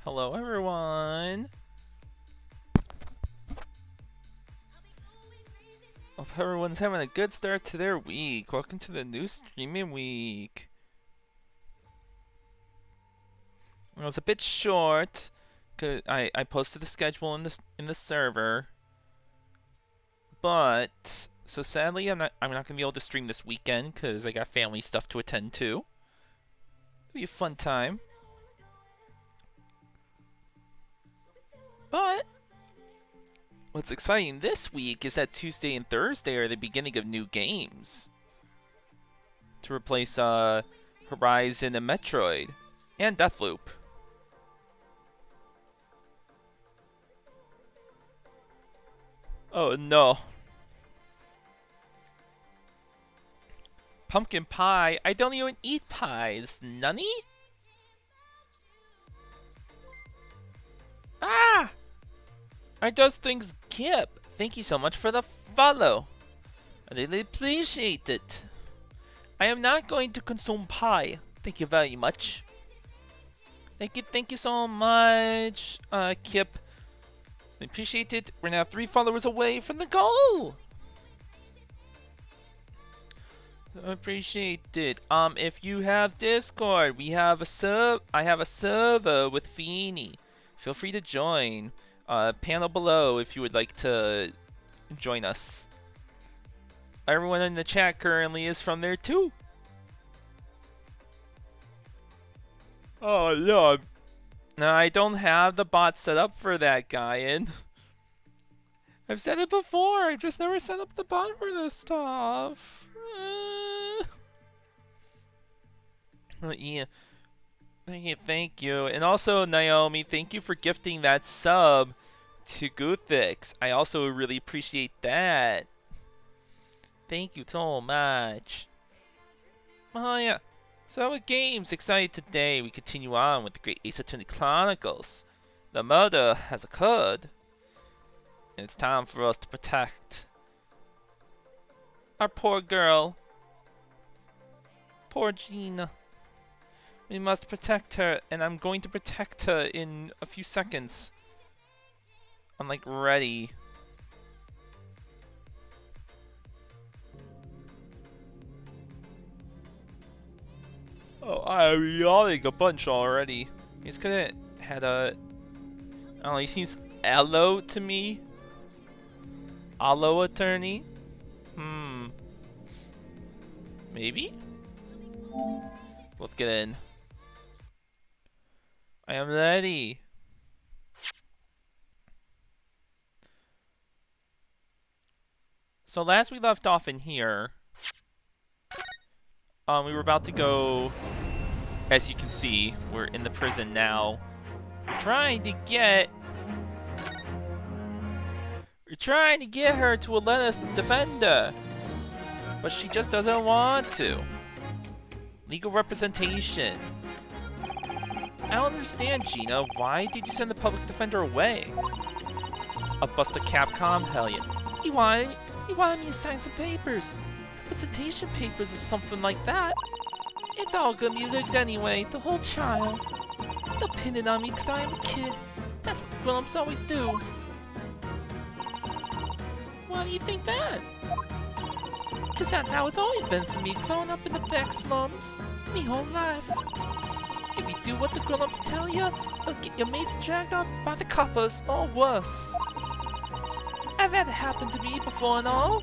Hello, everyone. Hope everyone's having a good start to their week. Welcome to the new streaming week. It was a bit short because I posted the schedule in the server, but so sadly I'm not gonna be able to stream this weekend because I got family stuff to attend to. It'll be a fun time, but what's exciting this week is that Tuesday and Thursday are the beginning of new games to replace Horizon and Metroid and Deathloop. Oh no. Pumpkin pie? I don't even eat pies. Nunny? Ah! I does things Kip. Thank you so much for the follow. I really appreciate it. I am not going to consume pie. Thank you very much. Thank you so much, Kip. I appreciate it. We're now 3 followers away from the goal. I appreciate it. If you have Discord, we have a I have a server with Feeny. Feel free to join. Panel below if you would like to join us. Everyone in the chat currently is from there too. Oh no. No, I don't have the bot set up for that, Guyan. I've said it before. I've just never set up the bot for this stuff. Yeah. Thank you. And also, Naomi, thank you for gifting that sub to Guthix. I also really appreciate that. Thank you so much. Oh, yeah. So, with games excited today, we continue on with the great Ace Attorney Chronicles. The murder has occurred, and it's time for us to protect our poor girl. Poor Gina. We must protect her, and I'm going to protect her in a few seconds. I'm like ready. Oh, I'm yawning a bunch already. He's gonna had a. I don't know. He seems allo to me. Allo attorney. Maybe. Let's get in. I am ready. So last we left off in here, we were about to go. As you can see, we're in the prison now. We're trying to get her to let us defend her, but she just doesn't want to. Legal representation. I don't understand, Gina. Why did you send the public defender away? A bust of Capcom? Hell yeah. He wanted me to sign some papers. Representation papers or something like that. It's all gonna be rigged anyway, the whole trial. They'll pin it on me because I am a kid. That's what grown-ups always do. Why do you think that? Because that's how it's always been for me, growing up in the black slums. Me whole life. If you do what the grown-ups tell you, you'll get your mates dragged off by the coppers, or worse. I've had it happen to me before and all.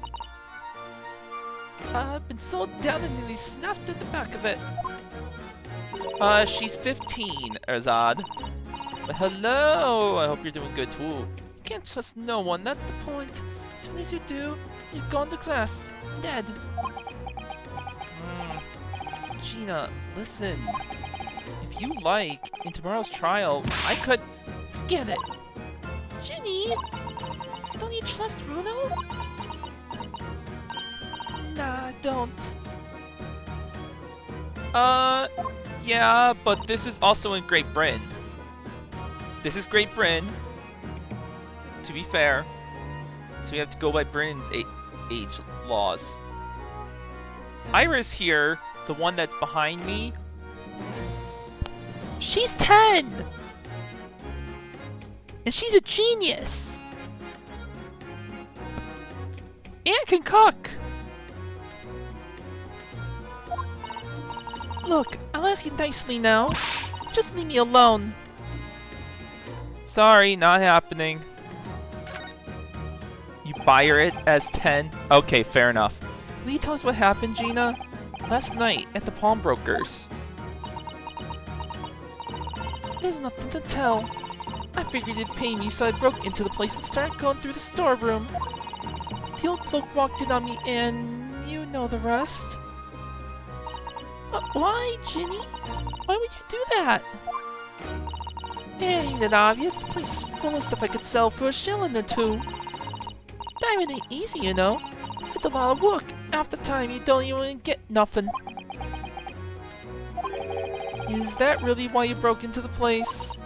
I've been so down and nearly snapped at the back of it. She's 15, Erzad. But hello! I hope you're doing good too. You can't trust no one, that's the point. As soon as you do, you're gone to class. Dead. Gina, listen. If you like, in tomorrow's trial, I could... Forget it. Ginny! Don't you trust Bruno? Nah, I don't. Yeah, but this is also in Great Britain. This is Great Britain, to be fair. So we have to go by Britain's age laws. Iris here, the one that's behind me, she's 10! And she's a genius! And can cook! Look, I'll ask you nicely now. Just leave me alone. Sorry, not happening. You buy her it as 10? Okay, fair enough. Will you tell us what happened, Gina? Last night at the pawnbroker's. There's nothing to tell. I figured you'd pay me, so I broke into the place and started going through the storeroom. The old cloak walked in on me, and you know the rest. Why, Ginny? Why would you do that? Ain't it obvious? The place is full of stuff I could sell for $1 or 2. Diamond ain't easy, you know. It's a lot of work. Half the time, you don't even get nothing. Is that really why you broke into the place?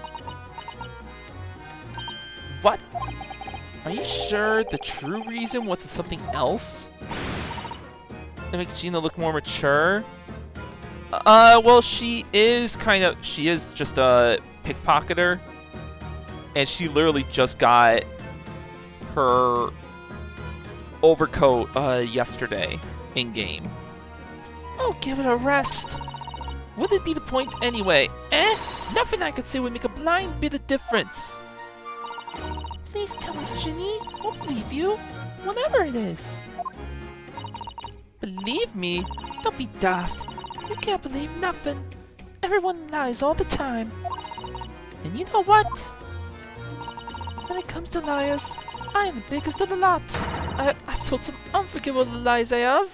What? Are you sure the true reason wasn't something else? That makes Gina look more mature? Well, she is just a pickpocketer. And she literally just got her overcoat, yesterday, in-game. Oh, give it a rest. Would it be the point anyway? Nothing I could say would make a blind bit of difference. Please tell us, Ginny. We'll believe you. Whatever it is. Believe me? Don't be daft. You can't believe nothing. Everyone lies all the time. And you know what? When it comes to liars, I am the biggest of the lot. I've told some unforgivable lies I have.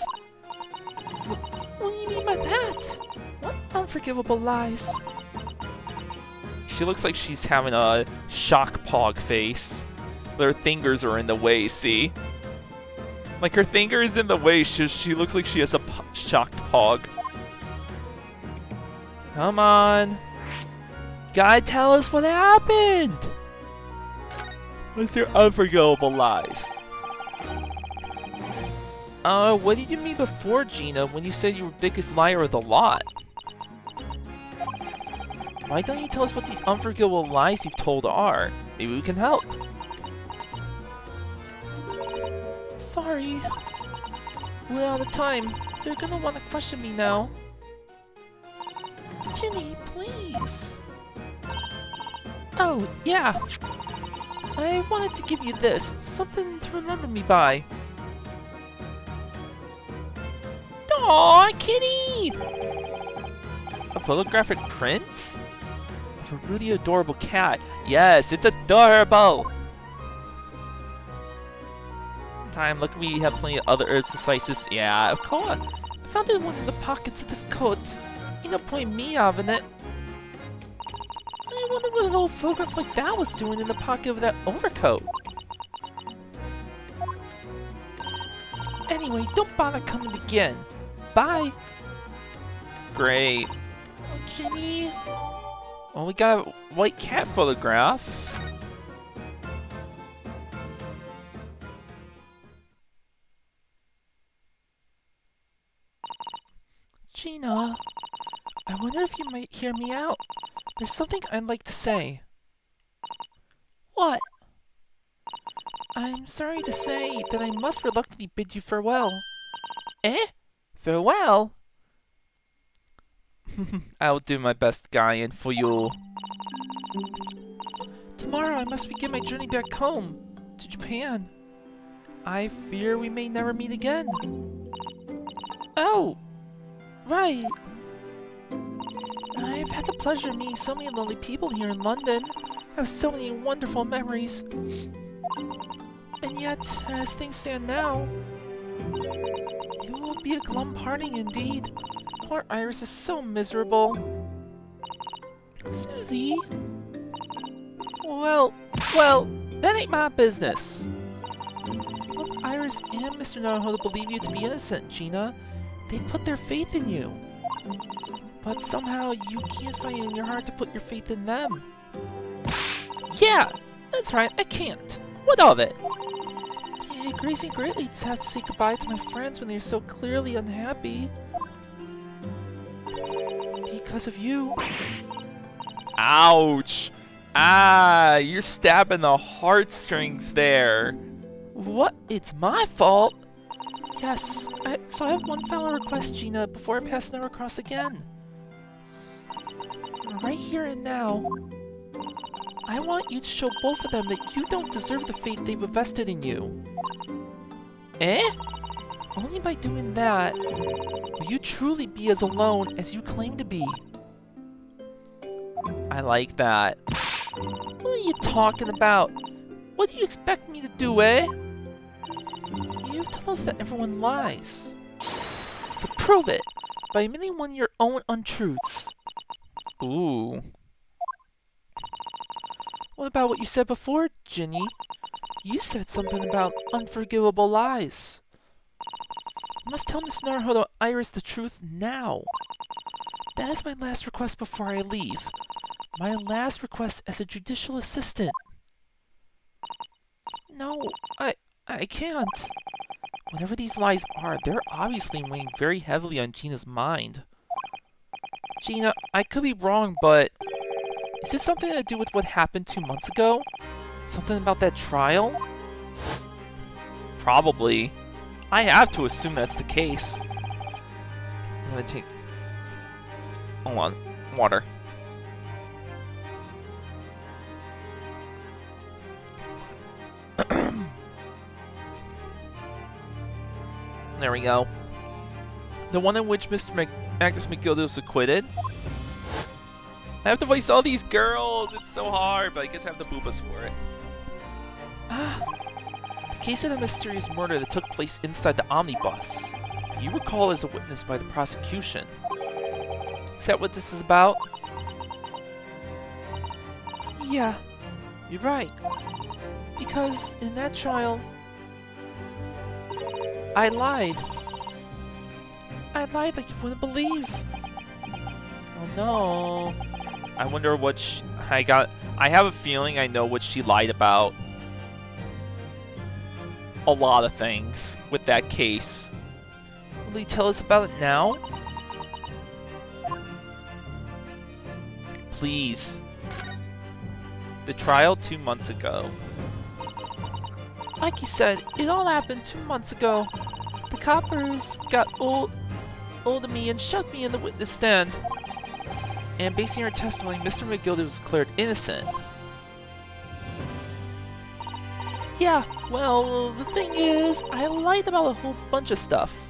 What do you mean by that? What unforgivable lies? She looks like she's having a shock pog face. Her fingers are in the way, see? Like her finger is in the way, she looks like she has a shocked pog. Come on. Gotta tell us what happened! What's your unforgivable lies? What did you mean before, Gina, when you said you were biggest liar of the lot? Why don't you tell us what these unforgivable lies you've told are? Maybe we can help. Sorry. We're out of time. They're gonna want to question me now. Ginny, please. Oh, yeah. I wanted to give you this. Something to remember me by. Aww, kitty! A photographic print? Of a really adorable cat. Yes, it's adorable! Look, we have plenty of other herbs and spices. Yeah, of course. I found it in one of the pockets of this coat. Ain't no point me having it. I wonder what an old photograph like that was doing in the pocket of that overcoat. Anyway, don't bother coming again. Bye. Great. Oh, Ginny. Well, we got a white cat photograph. Gina, I wonder if you might hear me out. There's something I'd like to say. What? I'm sorry to say that I must reluctantly bid you farewell. Farewell? I'll do my best, Guyan, for you. Tomorrow I must begin my journey back home, to Japan. I fear we may never meet again. Oh! Right. I've had the pleasure of meeting so many lovely people here in London. I have so many wonderful memories. And yet, as things stand now, it will be a glum parting indeed. Poor Iris is so miserable. Susie? Well, that ain't my business. Both Iris and Mr. Naruhodo believe you to be innocent, Gina. They put their faith in you. But somehow you can't find it in your heart to put your faith in them. Yeah, that's right, I can't. What of it? It grieves me greatly to have to say goodbye to my friends when they're so clearly unhappy. Because of you. Ouch! Ah, you're stabbing the heartstrings there. What? It's my fault? Yes, so I have one final request, Gina, before I pass Never Cross again. Right here and now, I want you to show both of them that you don't deserve the fate they've invested in you. Eh? Only by doing that will you truly be as alone as you claim to be. I like that. What are you talking about? What do you expect me to do, eh? You've told us that everyone lies. So prove it by admitting one of your own untruths. Ooh. What about what you said before, Ginny? You said something about unforgivable lies. You must tell Miss Naruhodo Iris the truth now. That is my last request before I leave. My last request as a judicial assistant. No, I can't. Whatever these lies are, they're obviously weighing very heavily on Gina's mind. Gina, I could be wrong, but is this something to do with what happened 2 months ago? Something about that trial? Probably. I have to assume that's the case. I'm gonna take... Hold on. Water. There we go. The one in which Mr. Agnes McGilda was acquitted. I have to voice all these girls. It's so hard, but I guess I have the boobas for it. Ah, the case of the mysterious murder that took place inside the omnibus. You recall as a witness by the prosecution. Is that what this is about? Yeah, you're right. Because in that trial, I lied. I lied like you wouldn't believe. Oh no. I wonder what I have a feeling I know what she lied about. A lot of things with that case. Will you tell us about it now? Please. The trial 2 months ago. Like you said, it all happened 2 months ago. The coppers got old of me and shoved me in the witness stand. And basing her testimony, Mr. McGilda was declared innocent. Yeah, well, the thing is, I lied about a whole bunch of stuff.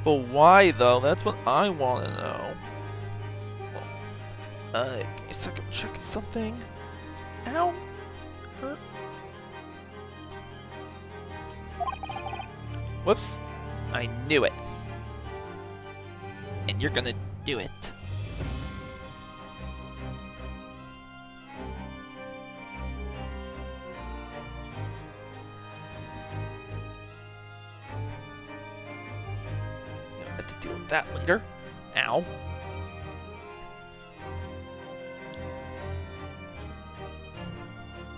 But why, though? That's what I want to know. Give me a second, I'm checking something. Ow. Hurt. Whoops. I knew it. And you're gonna do it. I'll have to deal with that later. Ow.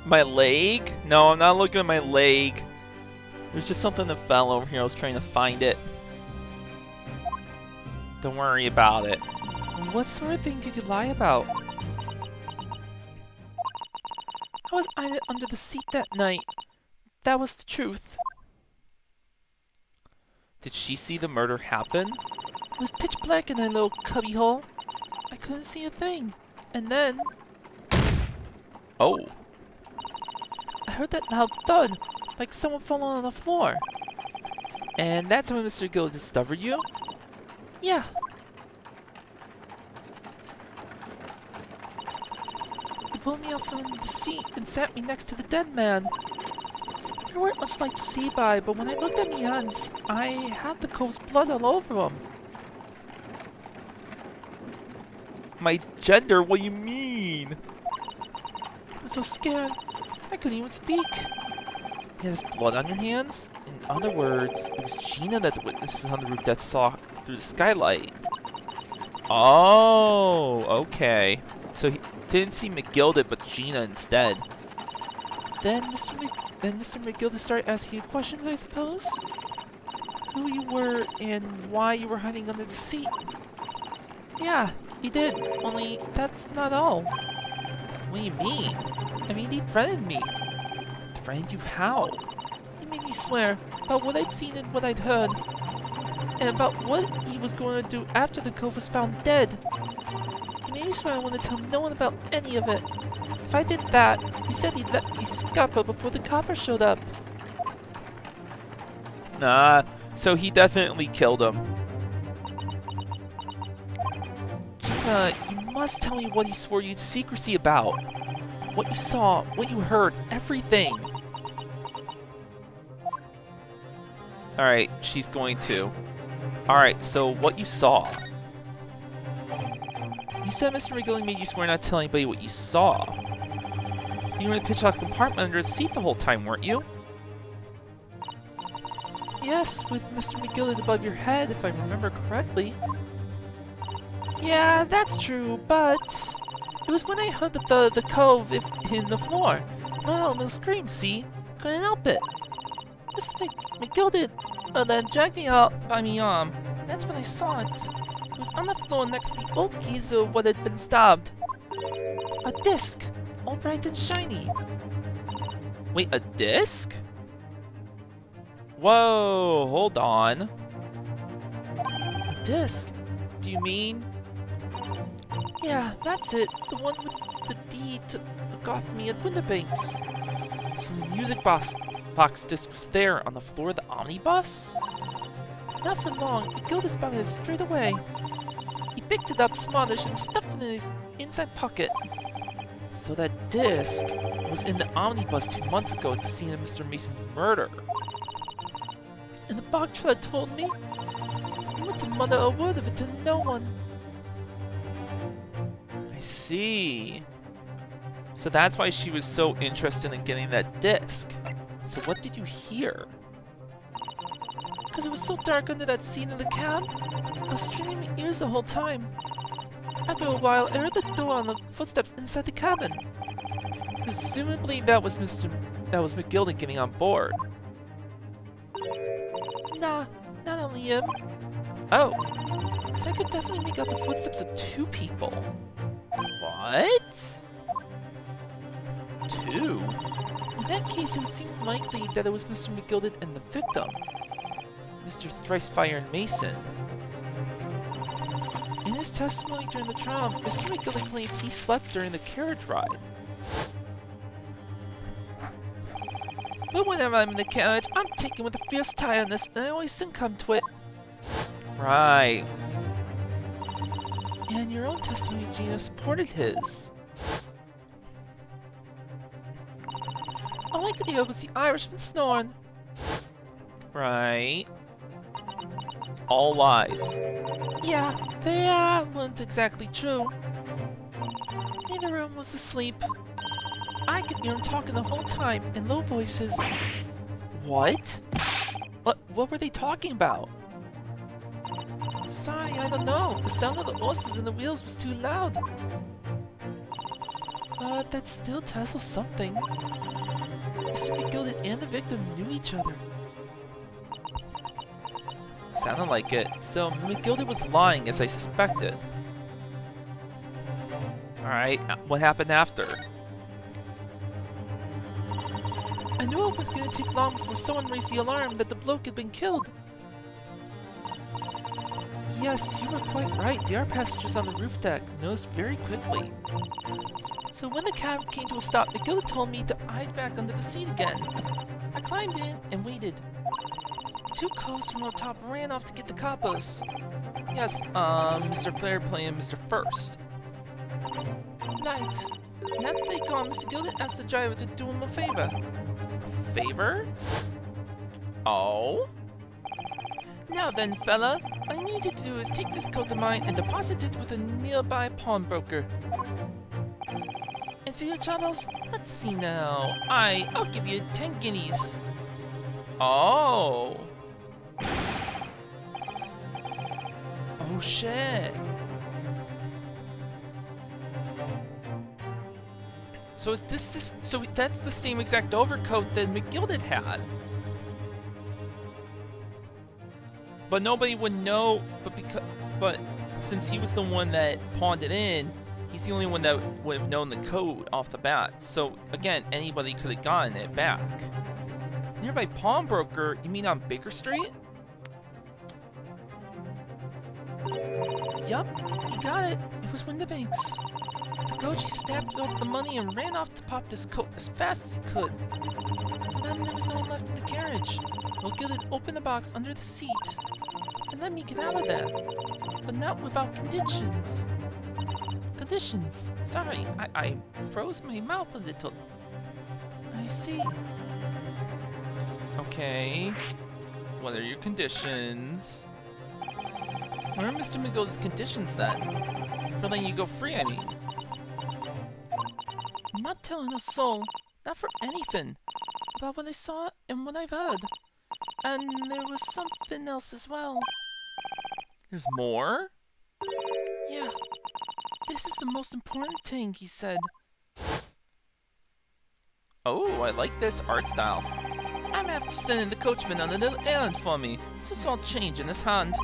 My leg? No, I'm not looking at my leg. There's just something that fell over here. I was trying to find it. Don't worry about it. What sort of thing did you lie about? I was under the seat that night. That was the truth. Did she see the murder happen? It was pitch black in that little cubby hole. I couldn't see a thing. And then... Oh. I heard that loud thud, like someone falling on the floor. And that's when Mr. Gill discovered you? Yeah. He pulled me up from the seat and sat me next to the dead man. There weren't much light to see by, but when I looked at me hands, I had the cove's blood all over them. My gender? What do you mean? I was so scared, I couldn't even speak. Has blood on your hands? In other words, it was Gina that the witnesses on the roof that saw through the skylight. Oh, okay. So he didn't see McGilda, but Gina instead. Then Mr. McGilda started asking you questions, I suppose? Who you were and why you were hiding under the seat. Yeah, He did, only that's not all. What do you mean? I mean, he threatened me. Threatened you how? He made me swear about what I'd seen and what I'd heard. And about what he was going to do after the cove was found dead. He made me swear I wouldn't tell no one about any of it. If I did that, he said he'd let me scupper before the copper showed up. Nah, so he definitely killed him. Chica, you must tell me what he swore you secrecy about. What you saw, what you heard, everything. Alright, she's going to. Alright, so what you saw. You said Mr. McGilling made you swear not to tell anybody what you saw. You were in the pitch-black compartment under the seat the whole time, weren't you? Yes, with Mr. McGilling above your head, if I remember correctly. Yeah, that's true, but it was when I heard the thud of the cove in the floor. Let out a little scream, see? Couldn't help it. Mr. McGilden then dragged me out by my arm. That's when I saw it. It was on the floor next to the old geezer what had been stabbed. A disc, all bright and shiny. Wait, a disc? Whoa, hold on. A disc? Do you mean? Yeah, that's it. The one with the deed took off me at Winterbanks. So the music box disc was there on the floor of the omnibus? Not for long, McGilda spotted it straight away. He picked it up smallish and stuffed it in his inside pocket. So that disc was in the omnibus 2 months ago at the scene of Mr. Mason's murder. And the box trailer told me he went to mutter a word of it to no one. I see. So that's why she was so interested in getting that disc. So what did you hear? Because it was so dark under that seat in the cab, I was straining my ears the whole time. After a while, I heard the door on the footsteps inside the cabin. Presumably that was McGilden getting on board. Nah, not only him. Oh, so I could definitely make out the footsteps of 2 people. What? 2? In that case, it would seem likely that it was Mr. McGilden and the victim, Mr. Thrice-Fire and Mason. In his testimony during the trial, Mr. McGilden claimed he slept during the carriage ride. But whenever I'm in the carriage, I'm taken with a fierce tiredness, and I always succumb to it. Right. And your own testimony, Gina, supported his. All I could hear was the Irishman snoring. Right. All lies. Yeah, they weren't exactly true. Neither room was asleep. I could hear him talking the whole time in low voices. What? What were they talking about? Sorry, I don't know. The sound of the horses and the wheels was too loud. But that still tells us something. Mr. McGilden and the victim knew each other. Sounded like it. So McGilden was lying as I suspected. Alright, what happened after? I knew it wasn't going to take long before someone raised the alarm that the bloke had been killed. Yes, you were quite right. The other passengers on the roof deck noticed very quickly. So when the cab came to a stop, McGilden told me to hide back under the seat again. I climbed in and waited. 2 cops from up top ran off to get the coppers. Yes, Mr. Fairplay and Mr. First. Right. And after they gone, Mr. Gilden asked the driver to do him a favor. Favor? Oh? Now then, fella, what I need you to do is take this coat of mine and deposit it with a nearby pawnbroker. And for your troubles, let's see now. I'll give you 10 guineas. Oh. Oh shit. So is this so that's the same exact overcoat that McGilden had. But nobody would know, but since he was the one that pawned it in, he's the only one that would have known the code off the bat. So again, anybody could have gotten it back. Nearby pawnbroker? You mean on Baker Street? Yup, you got it. It was Windibanks. The Koji snapped up the money and ran off to pop this coat as fast as he could. So then there was no one left in the carriage. Gilded opened the box under the seat and let me get out of there. But not without conditions. Conditions? Sorry, I froze my mouth a little. I see. Okay. What are your conditions? What are Mr. McGilda's conditions then? For letting you go free, I mean. I'm not telling a soul, not for anything, about what I saw and what I've heard. And there was something else as well. There's more? Yeah. This is the most important thing, he said. Oh, I like this art style. I'm after sending the coachman on a little errand for me, so it's all change in his hand.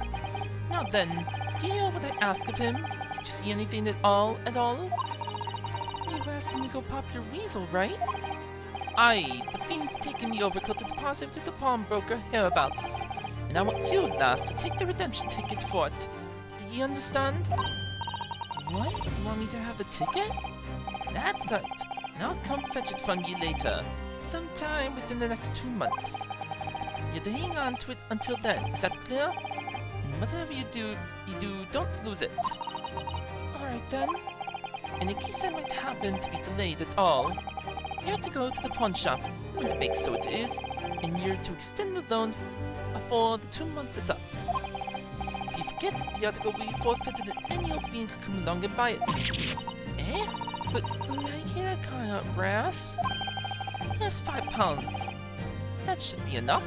Now then, did you hear what I asked of him? Did you see anything at all? You were asking to go pop your weasel, right? Aye, the fiend's taking me over to deposit to the pawnbroker hereabouts. And I want you, lass, to take the redemption ticket for it. Do you understand? What? You want me to have the ticket? That's right. And I'll come fetch it from you later. Sometime within the next 2 months. You're to hang on to it until then, is that clear? And whatever you do, don't lose it. Alright then. And in case I might happen to be delayed at all, you're to go to the pawn shop, when the bake so it is, and you're to extend the loan before the 2 months is up. If you forget, the article will be forfeited and any old fiend could come along and buy it. Eh? But I hear kind of brass. Here's £5. That should be enough.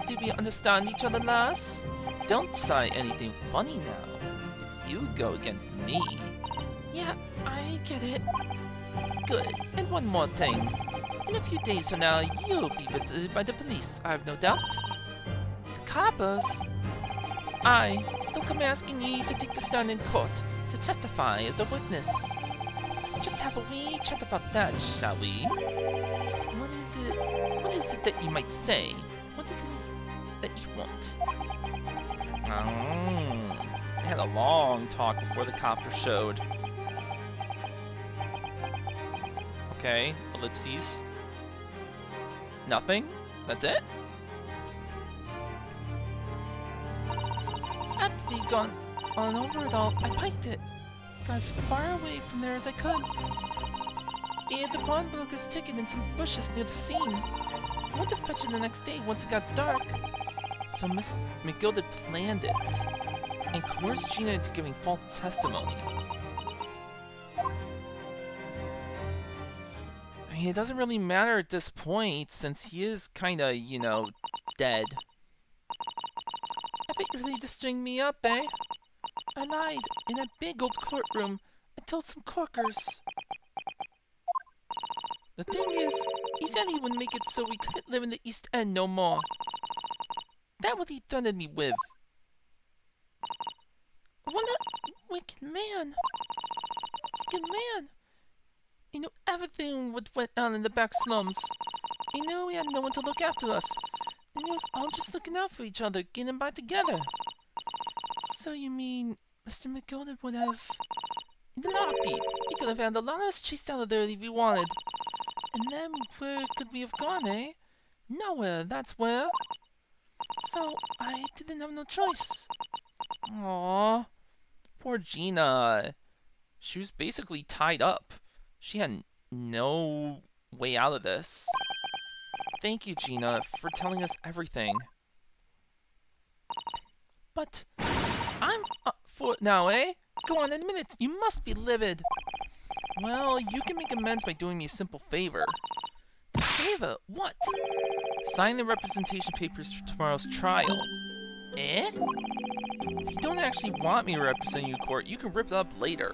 Do we understand each other, lass? Don't try anything funny now. You go against me. Yeah, I get it. Good. And one more thing. In a few days from now, you'll be visited by the police, I've no doubt. The coppers? Aye, they'll come asking you to take the stand in court, to testify as a witness. Let's just have a wee chat about that, shall we? What is it that you might say? What it is that you want? They had a long talk before the copper showed. Okay, ellipses. Nothing? That's it? After they'd gone on over it all, I piked it. Got as far away from there as I could. He had the pawnbroker's ticket in some bushes near the scene. I went to fetch it the next day once it got dark. So Miss McGilda planned it and coerced Gina into giving false testimony. I mean, it doesn't really matter at this point since he is kinda, you know, dead. I bet you're ready to string me up, eh? I lied in that big old courtroom and told some corkers. The thing is, he said he would make it so we couldn't live in the East End no more. That's what he threatened me with. What a wicked man. Wicked man. He knew everything what went on in the back slums. He knew we had no one to look after us. And we was all just looking out for each other, getting by together. So you mean Mr. McGilda would have... In the heartbeat, he could have had a lot of us chased out of there if he wanted. And then where could we have gone, eh? Nowhere, that's where. So I didn't have no choice. Aww. Poor Gina. She was basically tied up. She had no way out of this. Thank you, Gina, for telling us everything. But I'm up for it now, eh? Go on, admit it. You must be livid. Well, you can make amends by doing me a simple favor. Favor? What? Sign the representation papers for tomorrow's trial. Eh? If you don't actually want me to represent you in court, you can rip it up later.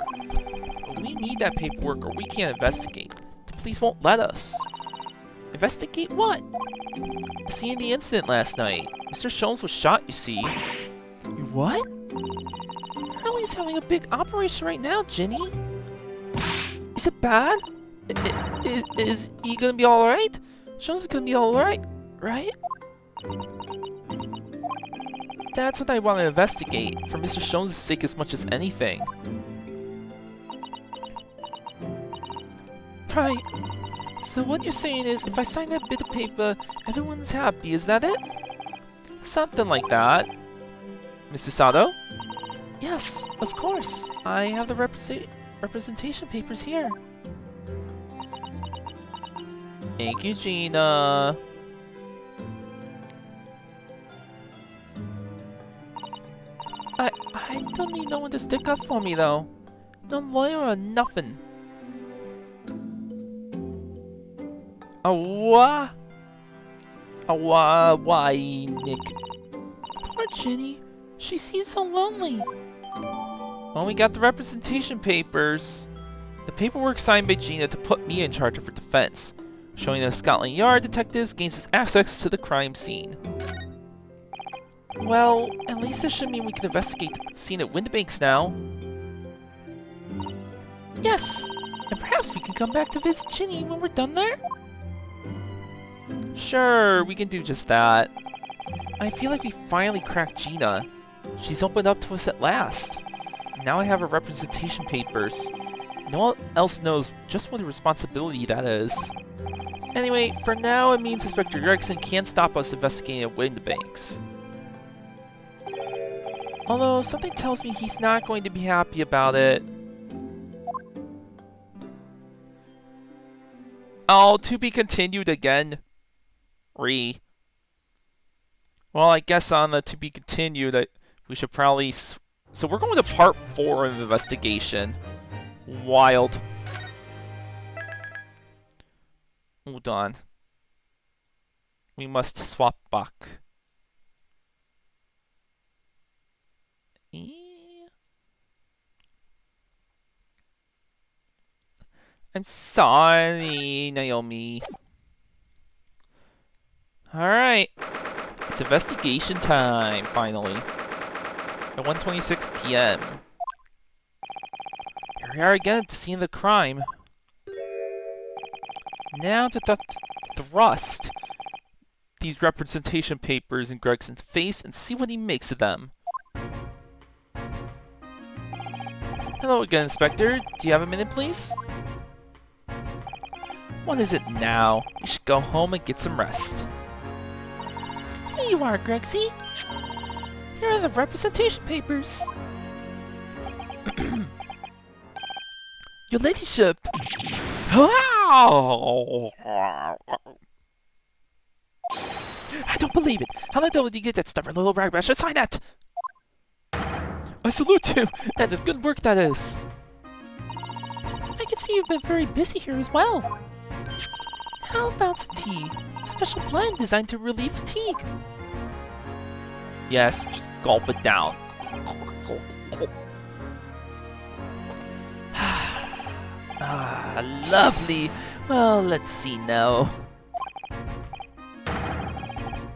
But we need that paperwork or we can't investigate. The police won't let us. Investigate what? Seeing the incident last night. Mr. Scholes was shot, you see. We What? Hurley's having a big operation right now, Ginny. Is it bad? Is he gonna be alright? Jones is gonna be alright, right? That's what I want to investigate, for Mr. Jones' sake as much as anything. Right. So what you're saying is, if I sign that bit of paper, everyone's happy, is that it? Something like that. Mr. Sato? Yes, of course. I have the representation papers here. Thank you, Gina. I don't need no one to stick up for me, though. No lawyer or nothing. Why, Nick? Poor Ginny. She seems so lonely. Well, we got the representation papers. The paperwork signed by Gina to put me in charge of her defense, showing that Scotland Yard detectives gains access to the crime scene. Well, at least this should mean we can investigate the scene at Windibanks now. Yes! And perhaps we can come back to visit Ginny when we're done there? Sure, we can do just that. I feel like we finally cracked Gina. She's opened up to us at last. Now I have her representation papers. No one else knows just what a responsibility that is. Anyway, for now it means Inspector Gregson can't stop us investigating at Windibanks. Although, something tells me he's not going to be happy about it. Oh, to be continued again. Well, I guess on the to be continued, we should probably... So we're going to part 4 of the investigation. Wild. Hold on. We must swap back. I'm sorry, Naomi. Alright. It's investigation time, finally. At 1:26 p.m. Here we are again at the scene of the crime. Now to thrust these representation papers in Gregson's face and see what he makes of them. Hello again, Inspector. Do you have a minute, please? What is it now? You should go home and get some rest. Here you are, Gregsy. Here are the representation papers. Your ladyship! I don't believe it! How the hell did you get that stubborn little rag should sign that! I salute you! That is good work, that is! I can see you've been very busy here as well. How about some tea? A special blend designed to relieve fatigue. Yes, just gulp it down. Ah, lovely. Well, let's see now.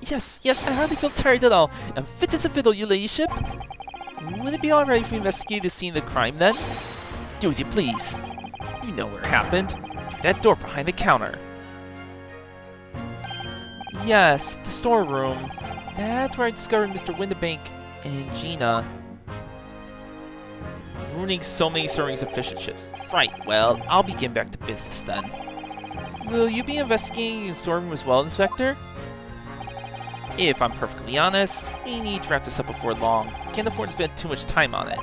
Yes, I hardly feel tired at all. I'm fit as a fiddle, your ladyship. Would it be alright if we investigate the scene of the crime, then? Do as you please. You know where it happened. Through that door behind the counter. Yes, the storeroom. That's where I discovered Mr. Windibank and Gina ruining so many servings of fish and chips. Right, well, I'll be getting back to business then. Will you be investigating the storeroom as well, Inspector? If I'm perfectly honest, we need to wrap this up before long. Can't afford to spend too much time on it.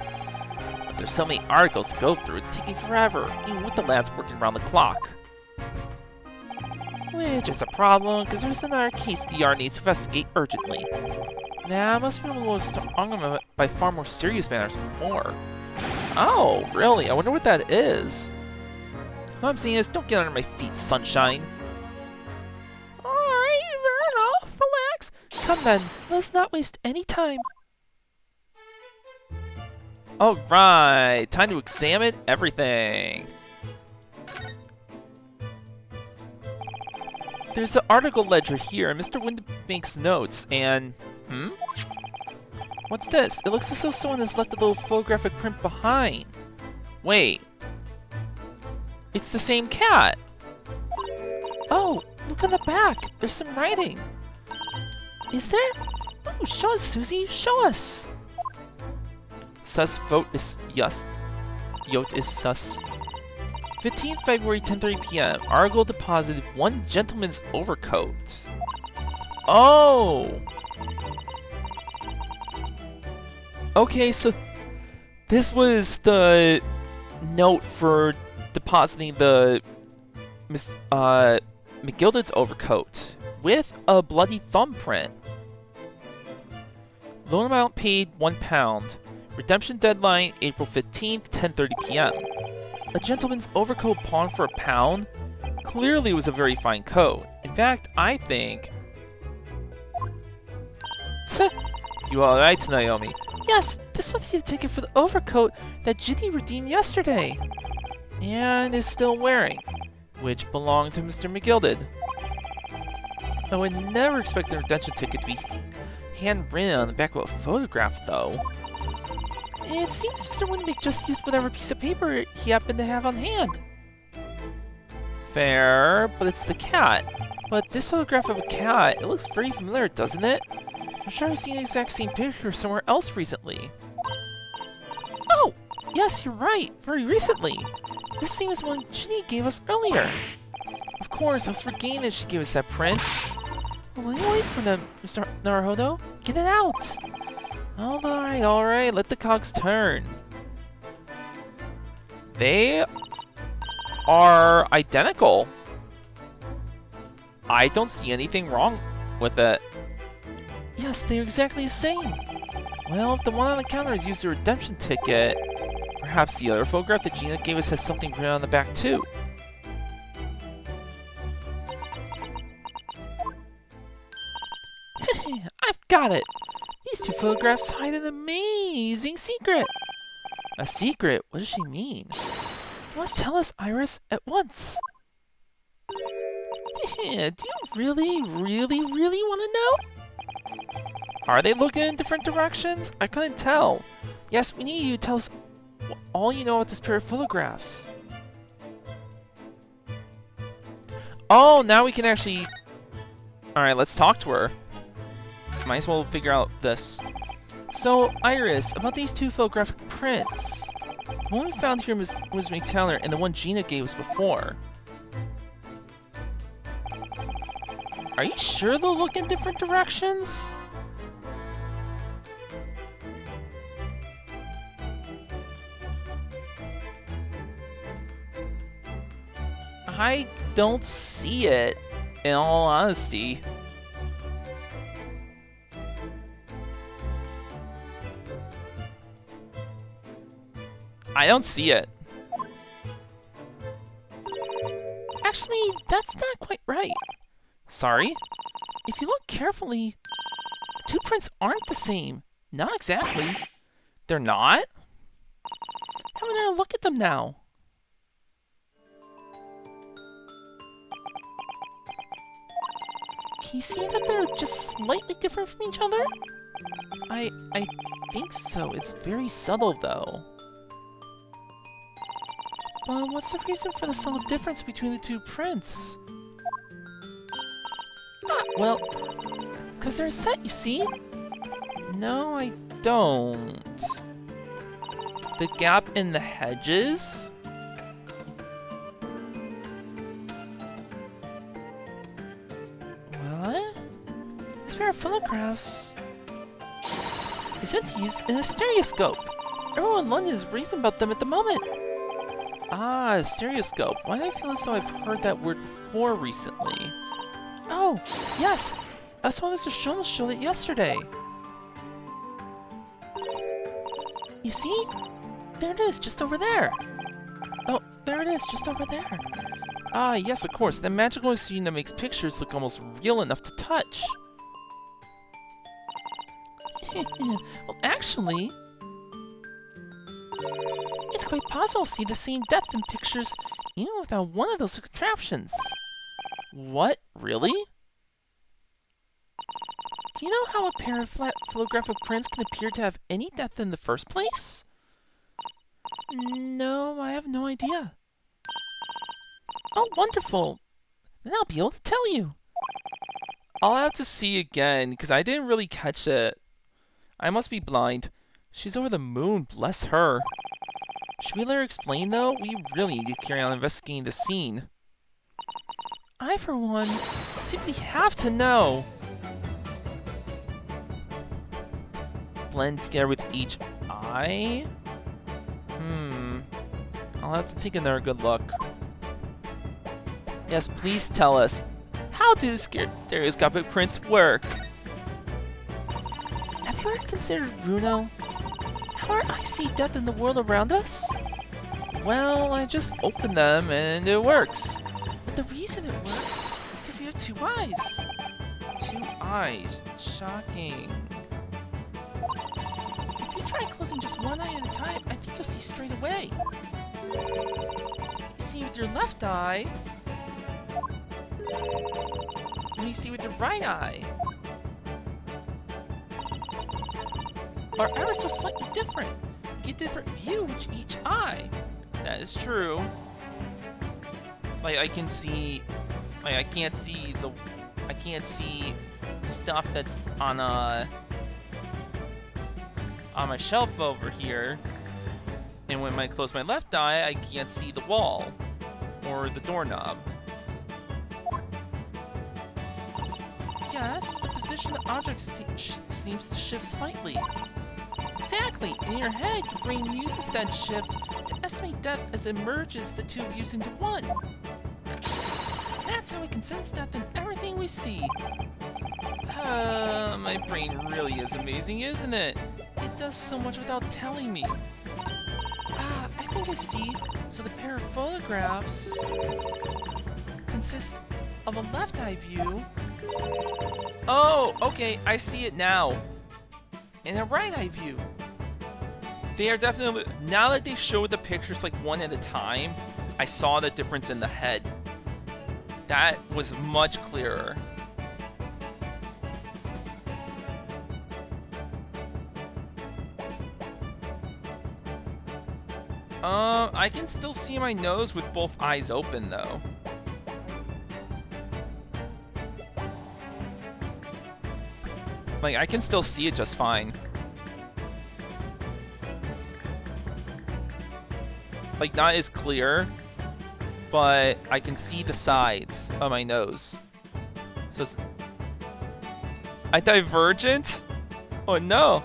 But there's so many articles to go through, it's taking forever, even with the lads working around the clock. Which is a problem, because there's another case the yard needs to investigate urgently. That must be one of those by far more serious matters before. Oh, really? I wonder what that is. What I'm saying is, don't get under my feet, sunshine. Alright, fair enough. Relax. Come then, let's not waste any time. Alright, time to examine everything. There's an article ledger here and Mr. Windibank's notes, and... What's this? It looks as though someone has left a little photographic print behind. Wait. It's the same cat. Oh, look on the back. There's some writing. Is there? Oh, show us, Susie. Show us. Sus vote is yes. Yote is sus. 15th February, 10:30 p.m. Argo deposited one gentleman's overcoat. Oh! Okay, so this was the note for depositing the McGilded's overcoat with a bloody thumbprint. Loan amount paid £1. Redemption deadline April 15th, 10:30 p.m. A gentleman's overcoat pawned for £1? Clearly was a very fine coat. In fact, I think... You alright, Naomi? Yes, this was the ticket for the overcoat that Ginny redeemed yesterday. And is still wearing, which belonged to Mr. McGilded. I would never expect the redemption ticket to be handwritten on the back of a photograph, though. It seems Mr. Winnick just used whatever piece of paper he happened to have on hand. Fair, but it's the cat. But this photograph of a cat, it looks very familiar, doesn't it? I'm sure I've seen the exact same picture somewhere else recently. Oh! Yes, you're right, very recently. This same is one Ginny gave us earlier. Of course, I was forgetting that she gave us that print. Will you wait for them, Mr. Naruhodo? Get it out! Alright, let the cogs turn. They are identical. I don't see anything wrong with it. Yes, they're exactly the same. Well, if the one on the counter has used a redemption ticket, perhaps the other photograph that Gina gave us has something written on the back too. I've got it! These two photographs hide an amazing secret! A secret? What does she mean? You must tell us, Iris, at once! Do you really want to know? Are they looking in different directions? I couldn't tell. Yes, we need you to tell us all you know about this pair of photographs. Oh, now we can actually... Alright, let's talk to her. Might as well figure out this. So, Iris, about these two photographic prints. The one we found here was McTaylor, and the one Gina gave us before. Are you sure they'll look in different directions? I don't see it, in all honesty. I don't see it. Actually, that's not quite right. Sorry? If you look carefully, the two prints aren't the same. Not exactly. They're not? Have another look at them now. Can you see that they're just slightly different from each other? I think so. It's very subtle, though. But what's the reason for the subtle difference between the two prints? Well, because they're set, you see? No, I don't. The gap in the hedges? What? This pair of photographs is meant to use in a stereoscope. Everyone in London is raving about them at the moment. Ah, stereoscope. Why do I feel as though I've heard that word before recently? Oh, yes! That's why Mr. Shulman showed it yesterday. You see? There it is, just over there. Oh, there it is, just over there. Ah, yes, of course. That magical machine that makes pictures look almost real enough to touch. Well, actually... it's quite possible to see the same depth in pictures even without one of those contraptions. What? Really? Do you know how a pair of flat photographic prints can appear to have any depth in the first place? No, I have no idea. Oh, wonderful. Then I'll be able to tell you. I'll have to see again, because I didn't really catch it. I must be blind. She's over the moon, bless her. Should we let her explain, though? We really need to carry on investigating the scene. I, for one, simply have to know. Blend together with each eye? I'll have to take another good look. Yes, please tell us. How do stereoscopic prints work? Have you ever considered, Bruno, how our eyes see depth in the world around us? Well, I just open them and it works. But the reason it works is because we have two eyes. Two eyes. Shocking. If you try closing just one eye at a time, I think you'll see straight away. You see with your left eye, and you see with your right eye. Are ever so slightly different. You get different view with each eye. That is true. Like I can see, like I can't see stuff that's on my shelf over here. And when I close my left eye, I can't see the wall or the doorknob. Yes, the position of objects seems to shift slightly. Exactly. In your head, your brain uses that shift to estimate depth as it merges the two views into one. That's how we can sense depth in everything we see. My brain really is amazing, isn't it? It does so much without telling me. I think I see. So the pair of photographs consist of a left eye view. Oh, okay, I see it now. And a right eye view. They are definitely, now that they showed the pictures like one at a time, I saw the difference in the head. That was much clearer. I can still see my nose with both eyes open though. Like, I can still see it just fine. Like, not as clear, but I can see the sides of my nose. So it's... I divergent? Oh no!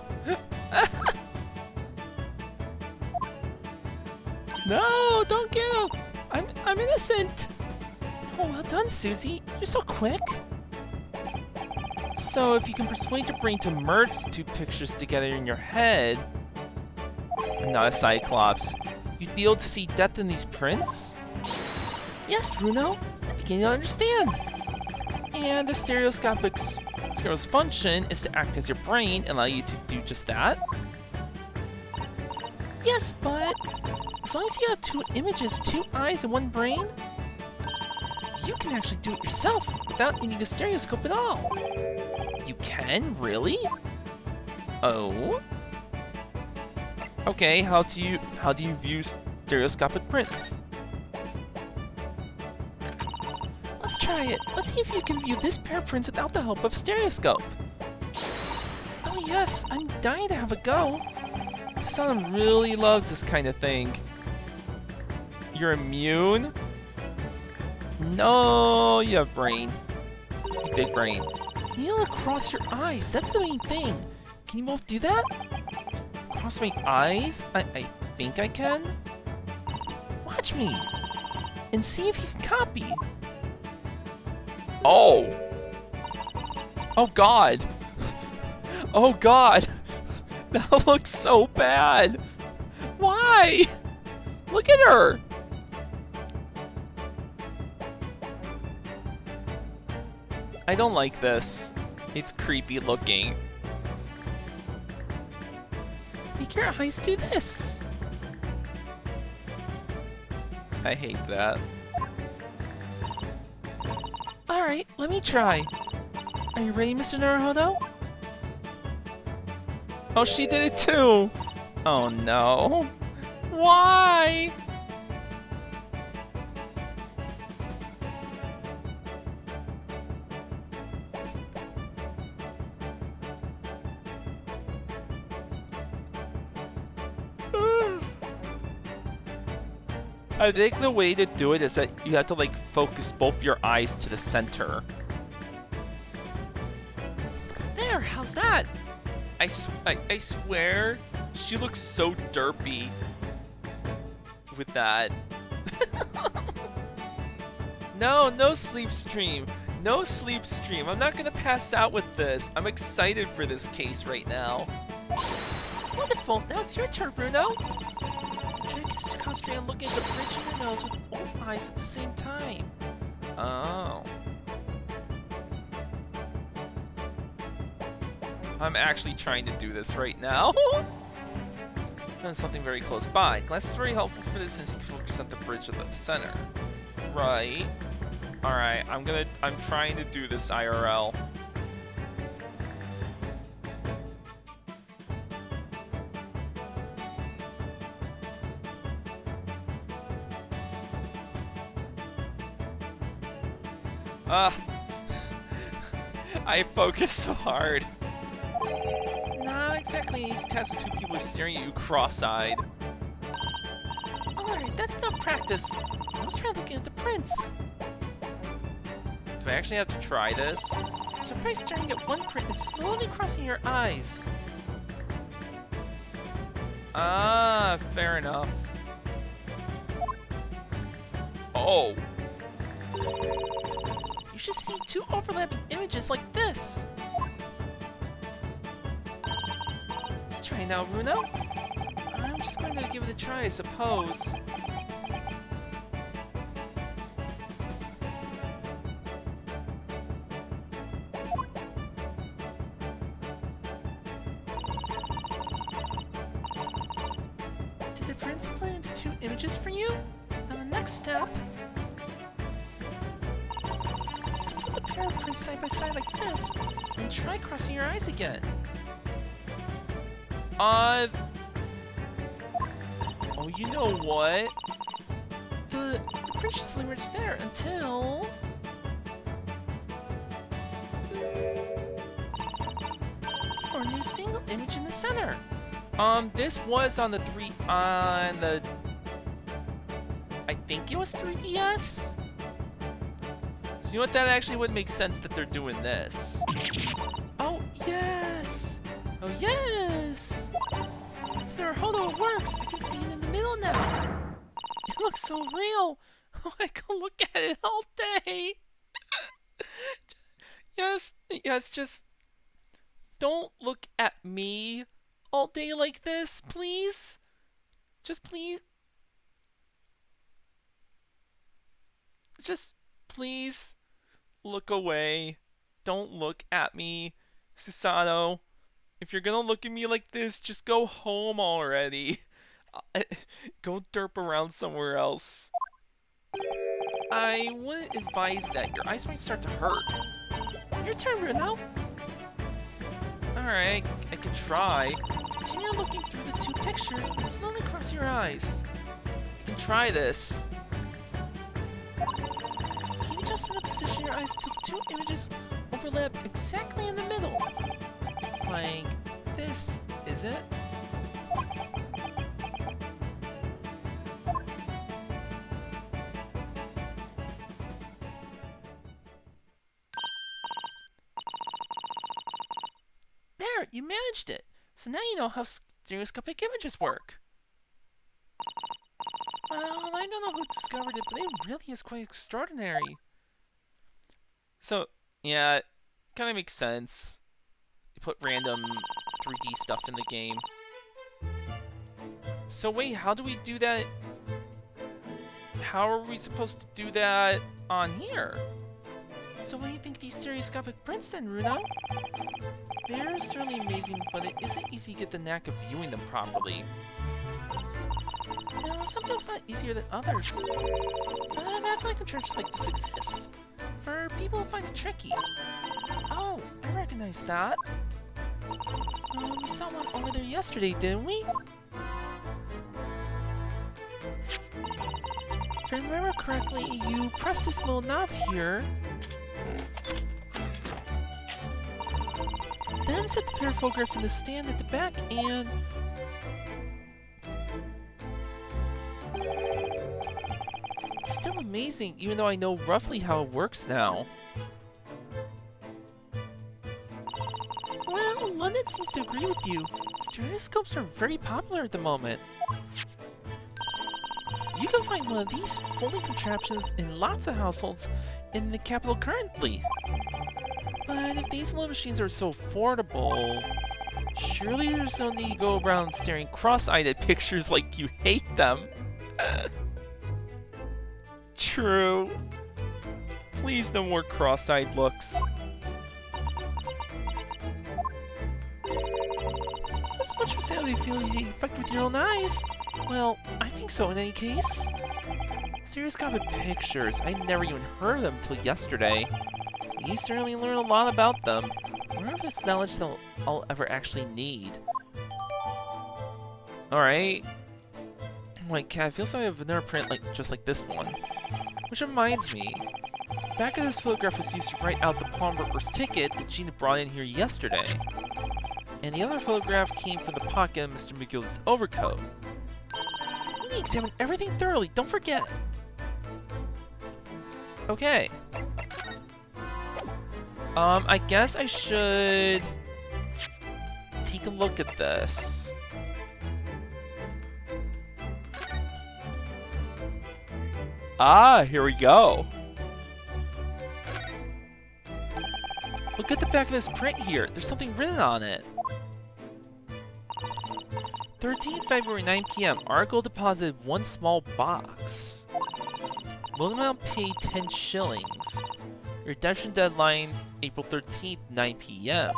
No, don't kill! I'm innocent! Oh, well done, Susie. You're so quick. So, if you can persuade your brain to merge the two pictures together in your head, I'm not a Cyclops, you'd be able to see depth in these prints? Yes, Bruno. I'm beginning to understand. And the stereoscopic's function is to act as your brain and allow you to do just that. Yes, but as long as you have two images, two eyes, and one brain, you can actually do it yourself without needing a stereoscope at all. You can? Really? Oh? Okay, how do you view stereoscopic prints? Let's try it. Let's see if you can view this pair of prints without the help of a stereoscope. Oh yes, I'm dying to have a go. Son really loves this kind of thing. You're immune? No, you have brain. You big brain. Kneel across your eyes. That's the main thing. Can you both do that? Cross my eyes? I think I can. Watch me. And see if you can copy. Oh. Oh God. Oh God. That looks so bad. Why? Look at her. I don't like this. It's creepy looking. Make your eyes do this. I hate that. Alright, let me try. Are you ready, Mr. Naruhodo? Oh, she did it too! Oh no. Why? I think the way to do it is that you have to like focus both your eyes to the center. There, how's that? I swear, she looks so derpy with that. No sleep stream. No sleep stream. I'm not gonna pass out with this. I'm excited for this case right now. Wonderful. Now it's your turn, Bruno. The trick is to concentrate on looking at the bridge of your nose with both eyes at the same time. Oh. I'm actually trying to do this right now. Found something very close by. Glass is very helpful for this since you focus on the bridge of the center. Right. Alright, I'm trying to do this IRL. I focus so hard. Not exactly an easy task when two people are staring at you cross-eyed. Alright, that's not practice. Let's try looking at the prints. Do I actually have to try this? So try staring at one print and slowly crossing your eyes. Ah, fair enough. Oh. You should see two overlapping images like this. Try now, Bruno. I'm just going to give it a try, I suppose. Did the print split into two images for you? Now the next step is to put the pair of prints side by side like this, and try crossing your eyes again. Oh, you know what? The print should still emerge there until... for a new single image in the center. This was on the I think it was 3DS? So you know what, that actually would make sense that they're doing this. Oh, yes! Oh, yes! Is there a holo? It works! I can see it in the middle now! It looks so real! Oh, I can look at it all day! Yes, just... don't look at me all day like this, please? Just please? Just please look away. Don't look at me, Susanoo. If you're gonna look at me like this, just go home already. Go derp around somewhere else. I wouldn't advise that. Your eyes might start to hurt. Your turn, Bruno. Alright, I could try. Continue looking through the two pictures and slowly cross your eyes. You can try this. Keep adjusting the position of your eyes until the two images overlap exactly in the middle. Like this, is it? There, you managed it. So now you know how stereoscopic images work. Well, I don't know who discovered it, but it really is quite extraordinary. So, yeah, it kind of makes sense. You put random 3D stuff in the game. So wait, how do we do that? How are we supposed to do that on here? So what do you think of these stereoscopic prints then, Bruno? They're certainly amazing, but it isn't easy to get the knack of viewing them properly. Some people find it easier than others. That's why contraptions like this exist. For people who find it tricky. Oh, I recognize that. We saw one over there yesterday, didn't we? If I remember correctly, you press this little knob here, then set the pair of photographs in the stand at the back, and it's still amazing, even though I know roughly how it works now. Well, London seems to agree with you. Stereoscopes are very popular at the moment. You can find one of these folding contraptions in lots of households in the capital currently. But if these little machines are so affordable, surely there's no need to go around staring cross-eyed at pictures like you hate them. True. Please, no more cross-eyed looks. As much as they feel easy to affect with your own eyes. Well, I think so in any case. Stereoscopic pictures, I never even heard of them till yesterday. You certainly learn a lot about them. I wonder if it's knowledge that I'll ever actually need. Alright. Like, cat, I feel so I have another print just like this one. Which reminds me, back of this photograph was used to write out the pawnbroker's ticket that Gina brought in here yesterday. And the other photograph came from the pocket of Mr. McGillicuddy's overcoat. We need to examine everything thoroughly, don't forget! Okay. I guess I should take a look at this. Ah, here we go. Look at the back of this print here. There's something written on it. 13 February, 9 p.m. Article deposited 1 small box. Loan amount paid 10 shillings. Redemption deadline April 13th, 9 p.m.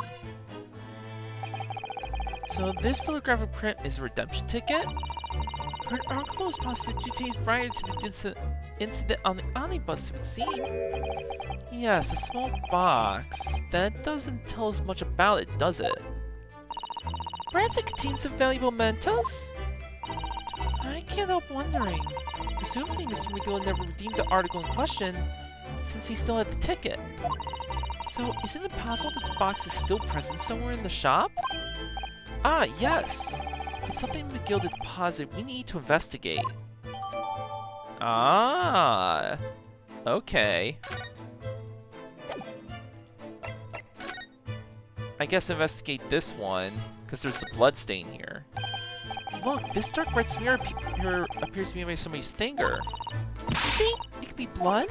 So this photographic print is a redemption ticket? Her article was posted 2 days prior to the incident on the omnibus, it would seem. Yes, a small box. That doesn't tell us much about it, does it? Perhaps it contains some valuable mementos? I can't help wondering. Presumably Mr. McGill never redeemed the article in question, since he still had the ticket. So, isn't it possible that the box is still present somewhere in the shop? Ah, yes! It's something McGill deposited we need to investigate. Ah, okay. I guess investigate this one, because there's a blood stain here. Look, this dark red smear here appears to be made somebody's finger. You think it could be blood?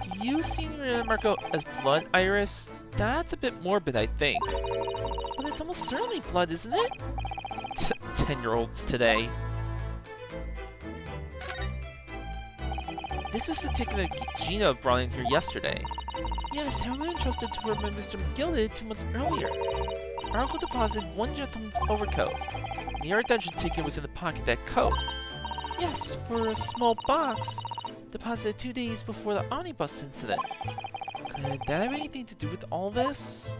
Do you see the mark as blood, Iris? That's a bit morbid, I think. But it's almost certainly blood, isn't it? 10-year-olds today. This is the ticket that Gina brought in here yesterday. Yes, I was entrusted to her by Mr. McGill did 2 months earlier. Article deposited 1 gentleman's overcoat. The redemption ticket was in the pocket of that coat. Yes, for a small box, deposited 2 days before the omnibus incident. Could that have anything to do with all this?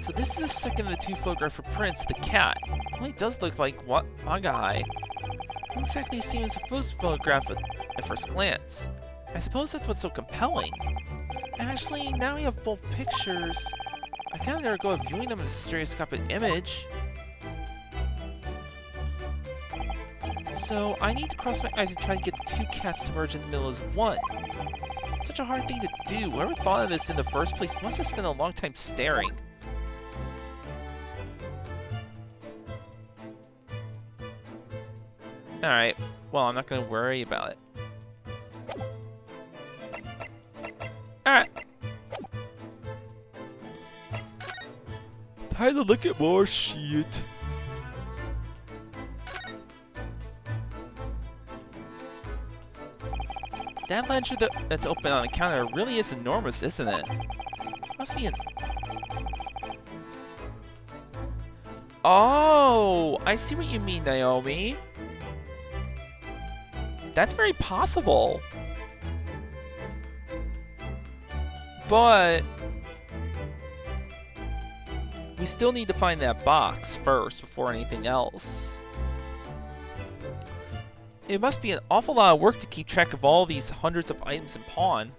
So this is the second of the 2 photographic prints of the cat. Well, it does look like what Manga Eye. Doesn't exactly seem as the first photograph at first glance. I suppose that's what's so compelling. Actually, now we have both pictures. I kind of never go at viewing them as a stereoscopic image. So I need to cross my eyes and try to get the 2 cats to merge in the middle as one. Such a hard thing to do. Whoever thought of this in the first place must have spent a long time staring. Alright, well, I'm not going to worry about it. Alright. Time to look at more shit. That ledger that's open on the counter really is enormous, isn't it? Must be an... Oh, I see what you mean, Naomi. That's very possible. But we still need to find that box first before anything else. It must be an awful lot of work to keep track of all these hundreds of items in pawn.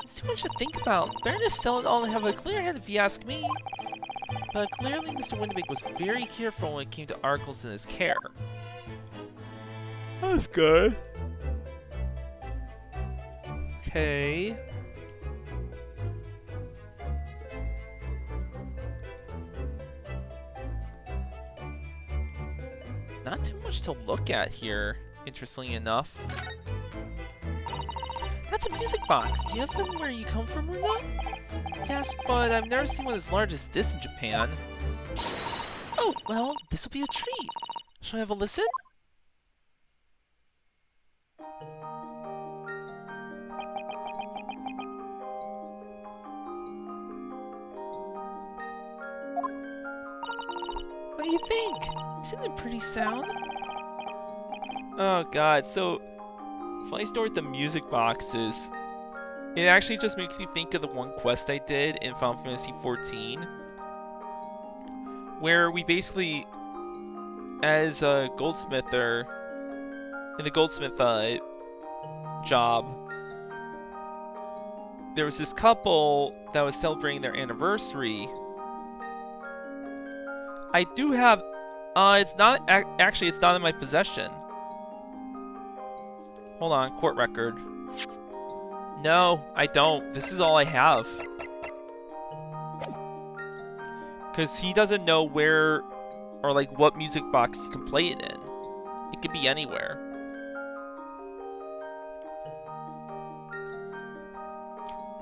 It's too much to think about. Better to sell it all and have a clear head if you ask me. But clearly Mr. Windibank was very careful when it came to articles in his care. That's good. Okay. Not too much to look at here, interestingly enough. That's a music box. Do you have them where you come from, Luna? Yes, but I've never seen one as large as this in Japan. Oh, well, this will be a treat. Shall I have a listen? What do you think? Isn't it pretty sound? Oh god, so funny story with the music boxes. It actually just makes me think of the one quest I did in Final Fantasy XIV, where we basically, as a goldsmither, in the goldsmith job, there was this couple that was celebrating their anniversary. I do have, it's not, actually it's not in my possession. Hold on, court record. No, I don't. This is all I have. Because he doesn't know where, or like what music box you can play it in. It could be anywhere.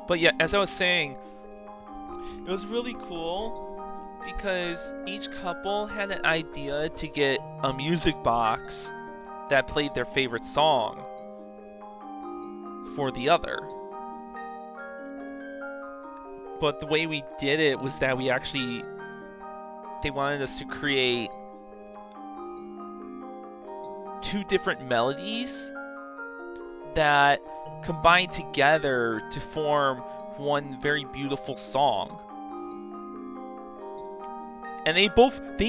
But yeah, as I was saying, it was really cool because each couple had an idea to get a music box that played their favorite song for the other. But the way we did it was that we actually, they wanted us to create 2 different melodies that combined together to form one very beautiful song. And they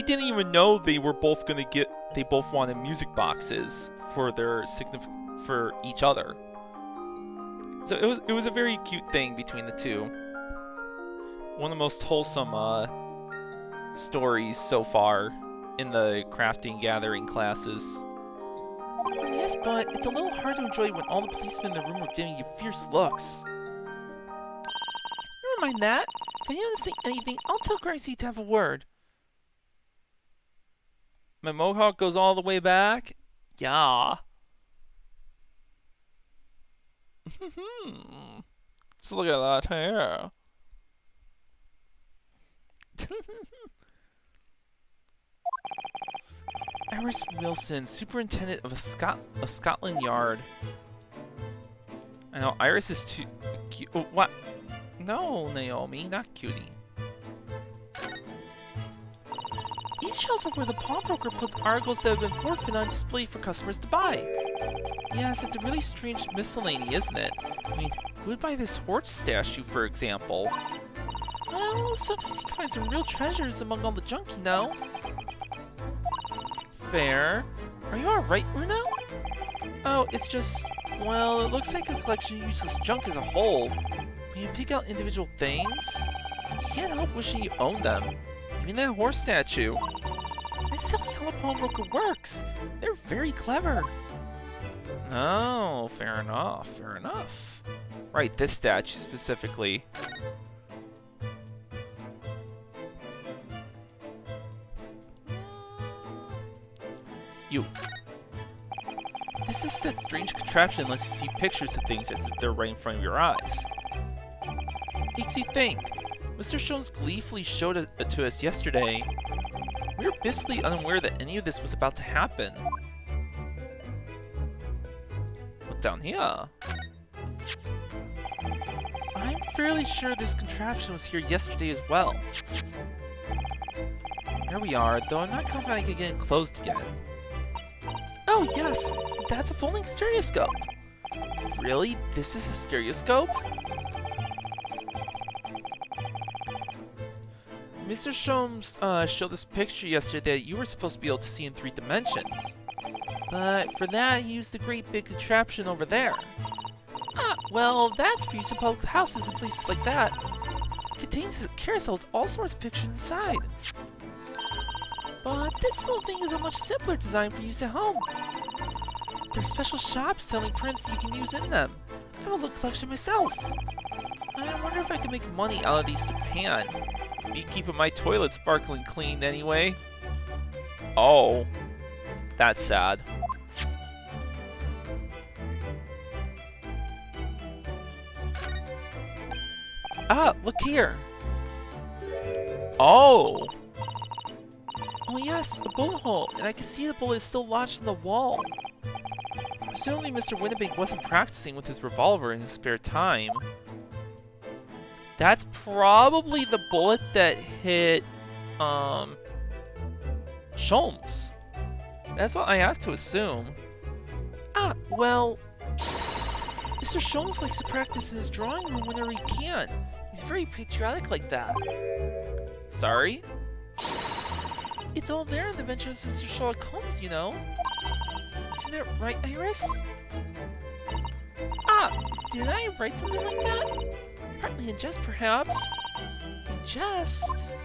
didn't even know they were both gonna they both wanted music boxes for for each other. So it was a very cute thing between the two. One of the most wholesome stories so far in the crafting gathering classes. Yes, but it's a little hard to enjoy when all the policemen in the room are giving you fierce looks. Never mind that. If anyone say anything, I'll tell Gracie to have a word. My mohawk goes all the way back? Yeah. Just look at that hair. Iris Wilson, Superintendent of Scotland Yard. I know, Iris is too cute. Oh, what? No, Naomi, not cutie. These shelves are where the pawnbroker puts articles that have been forfeited on display for customers to buy. Yes, it's a really strange miscellany, isn't it? I mean, who would buy this horse statue, for example? Well, sometimes you can find some real treasures among all the junk, you know. Fair. Are you alright, Uno? Oh, it's just, well, it looks like a collection of useless junk as a whole. When you pick out individual things, you can't help wishing you owned them. Even that horse statue. That's simply how a pawnbroker works. They're very clever. Oh, fair enough, fair enough. Right, this statue specifically. You. This is that strange contraption lets you see pictures of things as if they're right in front of your eyes. Makes you think. Mr. Jones gleefully showed it to us yesterday. We were blissfully unaware that any of this was about to happen. What down here? I'm fairly sure this contraption was here yesterday as well. There we are, though I'm not confident I can get it closed again. Oh yes, that's a folding stereoscope. Really? This is a stereoscope? Mr. Sholmes showed this picture yesterday that you were supposed to be able to see in 3 dimensions. But for that, he used the great big contraption over there. Ah, well, that's for use in public houses and places like that. It contains a carousel with all sorts of pictures inside. But this little thing is a much simpler design for use at home. There are special shops selling prints you can use in them. I have a little collection myself. I wonder if I can make money out of these in Japan. Be keeping my toilet sparkling clean anyway. Oh, that's sad. Ah, look here. Oh. Oh yes, a bullet hole, and I can see the bullet is still lodged in the wall. Presumably Mr. Winnebank wasn't practicing with his revolver in his spare time. That's probably the bullet that hit, Sholmes. That's what I have to assume. Ah, well, Mr. Sholmes likes to practice in his drawing room whenever he can. He's very patriotic like that. Sorry? It's all there in the Adventures of Mr. Sherlock Holmes, you know. Isn't that right, Iris? Ah, did I write something like that? Partly in jest, perhaps. In jest?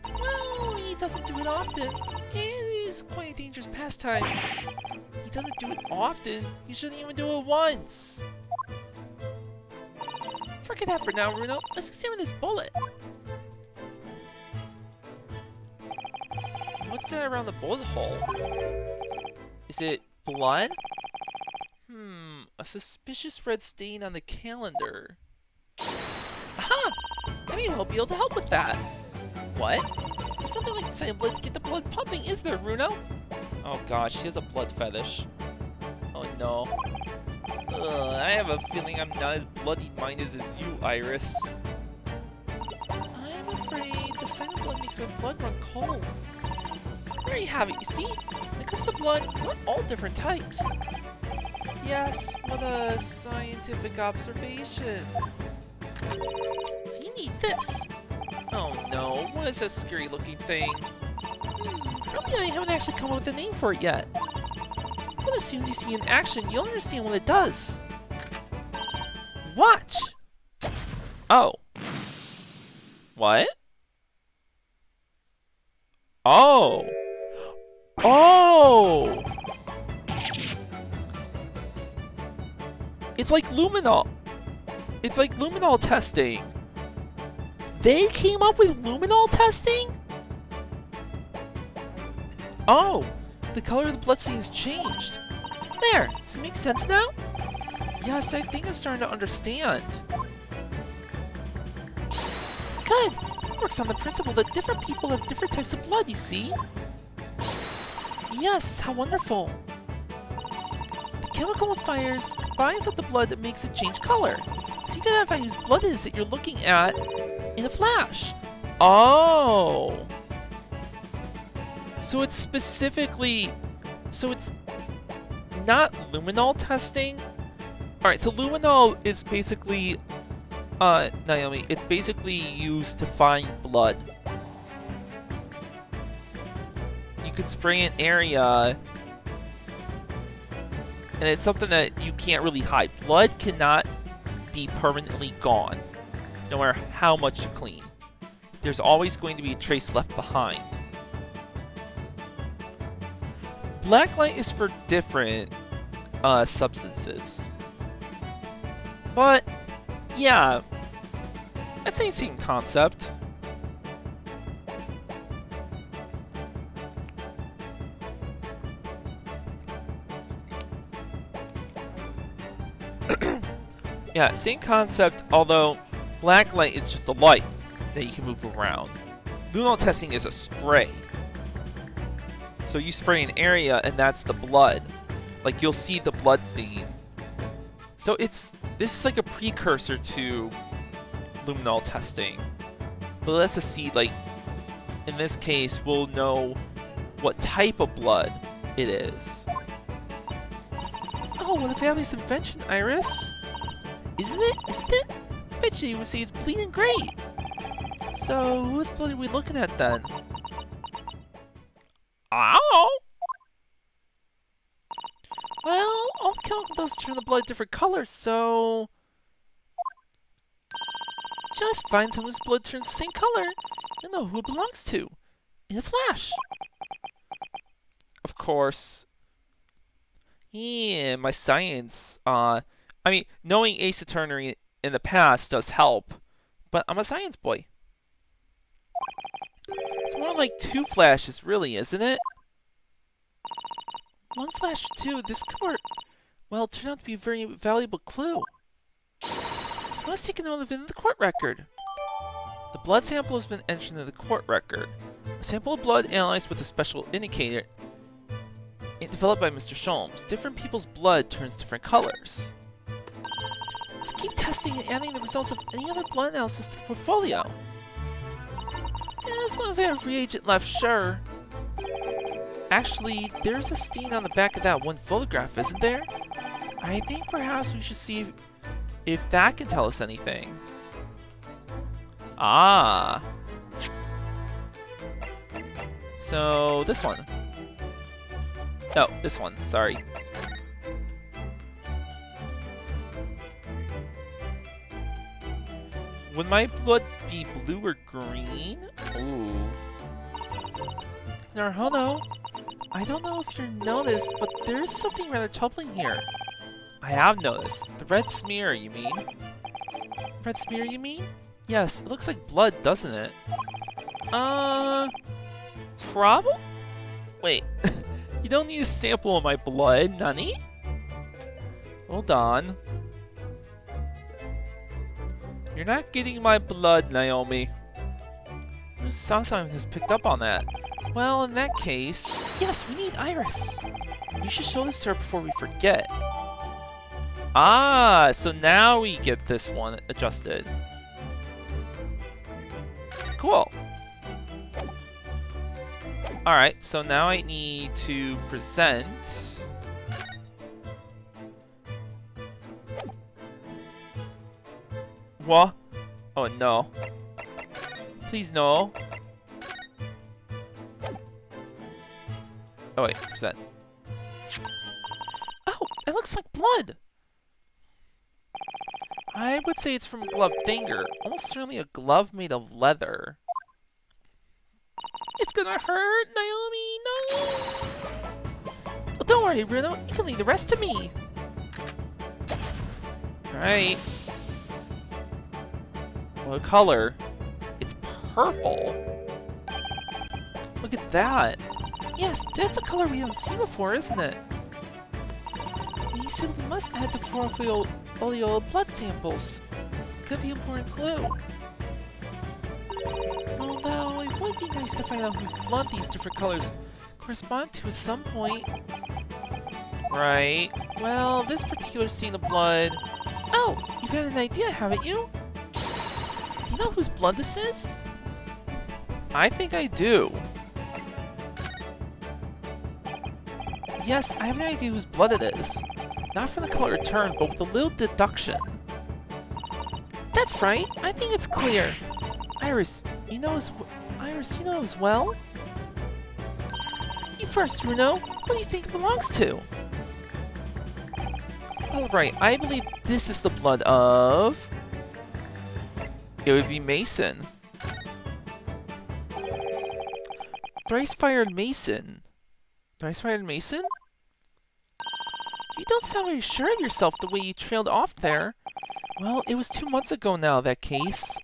Well, he doesn't do it often. It is quite a dangerous pastime. He doesn't do it often. He shouldn't even do it once. Forget that for now, Runo. Let's examine this bullet. What's that around the bullet hole? Is it blood? A suspicious red stain on the calendar. Aha! I may well be able to help with that. What? There's something like inside blood to get the blood pumping, is there, Runo? Oh gosh, she has a blood fetish. Oh no. Ugh, I have a feeling I'm not as bloody-minded as you, Iris. I'm afraid the sign of blood makes my blood run cold. There you have it, you see? When it comes to blood, we're all different types. Yes, what a scientific observation. So you need this. Oh no, what is that scary looking thing? Really, I haven't actually come up with a name for it yet. But as soon as you see it in action, you'll understand what it does. Watch! Oh. What? Oh! Oh! It's like luminol. It's like luminol testing. They came up with luminol testing? Oh, the color of the blood stain has changed. There, does it make sense now? Yes, I think I'm starting to understand. Good. It works on the principle that different people have different types of blood, you see? Yes, how wonderful. The chemical fires combines with the blood that makes it change color. So you can identify whose blood it is that you're looking at in a flash. Oh. So it's specifically... So it's not luminol testing? Alright, so luminol is basically... Naomi, it's basically used to find blood. You could spray an area... And it's something that you can't really hide. Blood cannot be permanently gone, no matter how much you clean. There's always going to be a trace left behind. Blacklight is for different substances. But, yeah, I'd say same concept. Yeah, same concept, although blacklight is just a light that you can move around. Luminol testing is a spray. So you spray an area and that's the blood. Like you'll see the blood stain. So this is like a precursor to luminol testing. But let's just see, like, in this case, we'll know what type of blood it is. Wow, what a fabulous invention, Iris. Isn't it? Isn't it? I bet you would say it's bleeding great. So, whose blood are we looking at then? Ow! Well, all the chemical does is turn the blood different colors, so... just find someone whose blood turns the same color. You'll know who it belongs to. In a flash. Of course. Yeah, my science, I mean, knowing Ace Attorney in the past does help, but I'm a science boy. It's more like 2 flashes, really, isn't it? 1 flash or 2, this could work. Well, it turned out to be a very valuable clue. Let's take a note of it in the court record. The blood sample has been entered into the court record. A sample of blood analyzed with a special indicator developed by Mr. Sholmes. Different people's blood turns different colors. Let's keep testing and adding the results of any other blood analysis to the portfolio. Yeah, as long as I have reagent left, sure. Actually, there's a stain on the back of that one photograph, isn't there? I think perhaps we should see if that can tell us anything. Ah. So, this one. No, this one, sorry. Would my blood be blue or green? Ooh. Narhono, I don't know if you've noticed, but there's something rather troubling here. I have noticed. The red smear, you mean? Red smear, you mean? Yes, it looks like blood, doesn't it? Probably? Wait. You don't need a sample of my blood, Nani? Hold on. You're not getting my blood, Naomi. Samsung has picked up on that. Well, in that case, yes, we need Iris. You should show this to her before we forget. Ah, so now we get this one adjusted. Cool. Alright, so now I need to present... What? Oh, no. Please, no. Oh, wait, present. Oh, it looks like blood! I would say it's from a gloved finger. Almost certainly a glove made of leather. It's gonna hurt, Naomi! No! Oh, don't worry, Bruno. You can leave the rest to me. Alright. What color? It's purple. Look at that. Yes, that's a color we haven't seen before, isn't it? You simply must add to portfolio blood samples. Could be an important clue. Although, it would be nice to find out whose blood these different colors correspond to at some point. Right. Well, this particular stain of blood... Oh, you've had an idea, haven't you? Do you know whose blood this is? I think I do. Yes, I have no idea whose blood it is. Not from the color returned, but with a little deduction. That's right. I think it's clear. Iris, you know as well? You first, Bruno. What do you think it belongs to? Alright, I believe this is the blood of... It would be Mason. Thrice-fired Mason. Thrice-fired Mason? You don't sound very sure of yourself the way you trailed off there. Well, it was 2 months ago now, that case.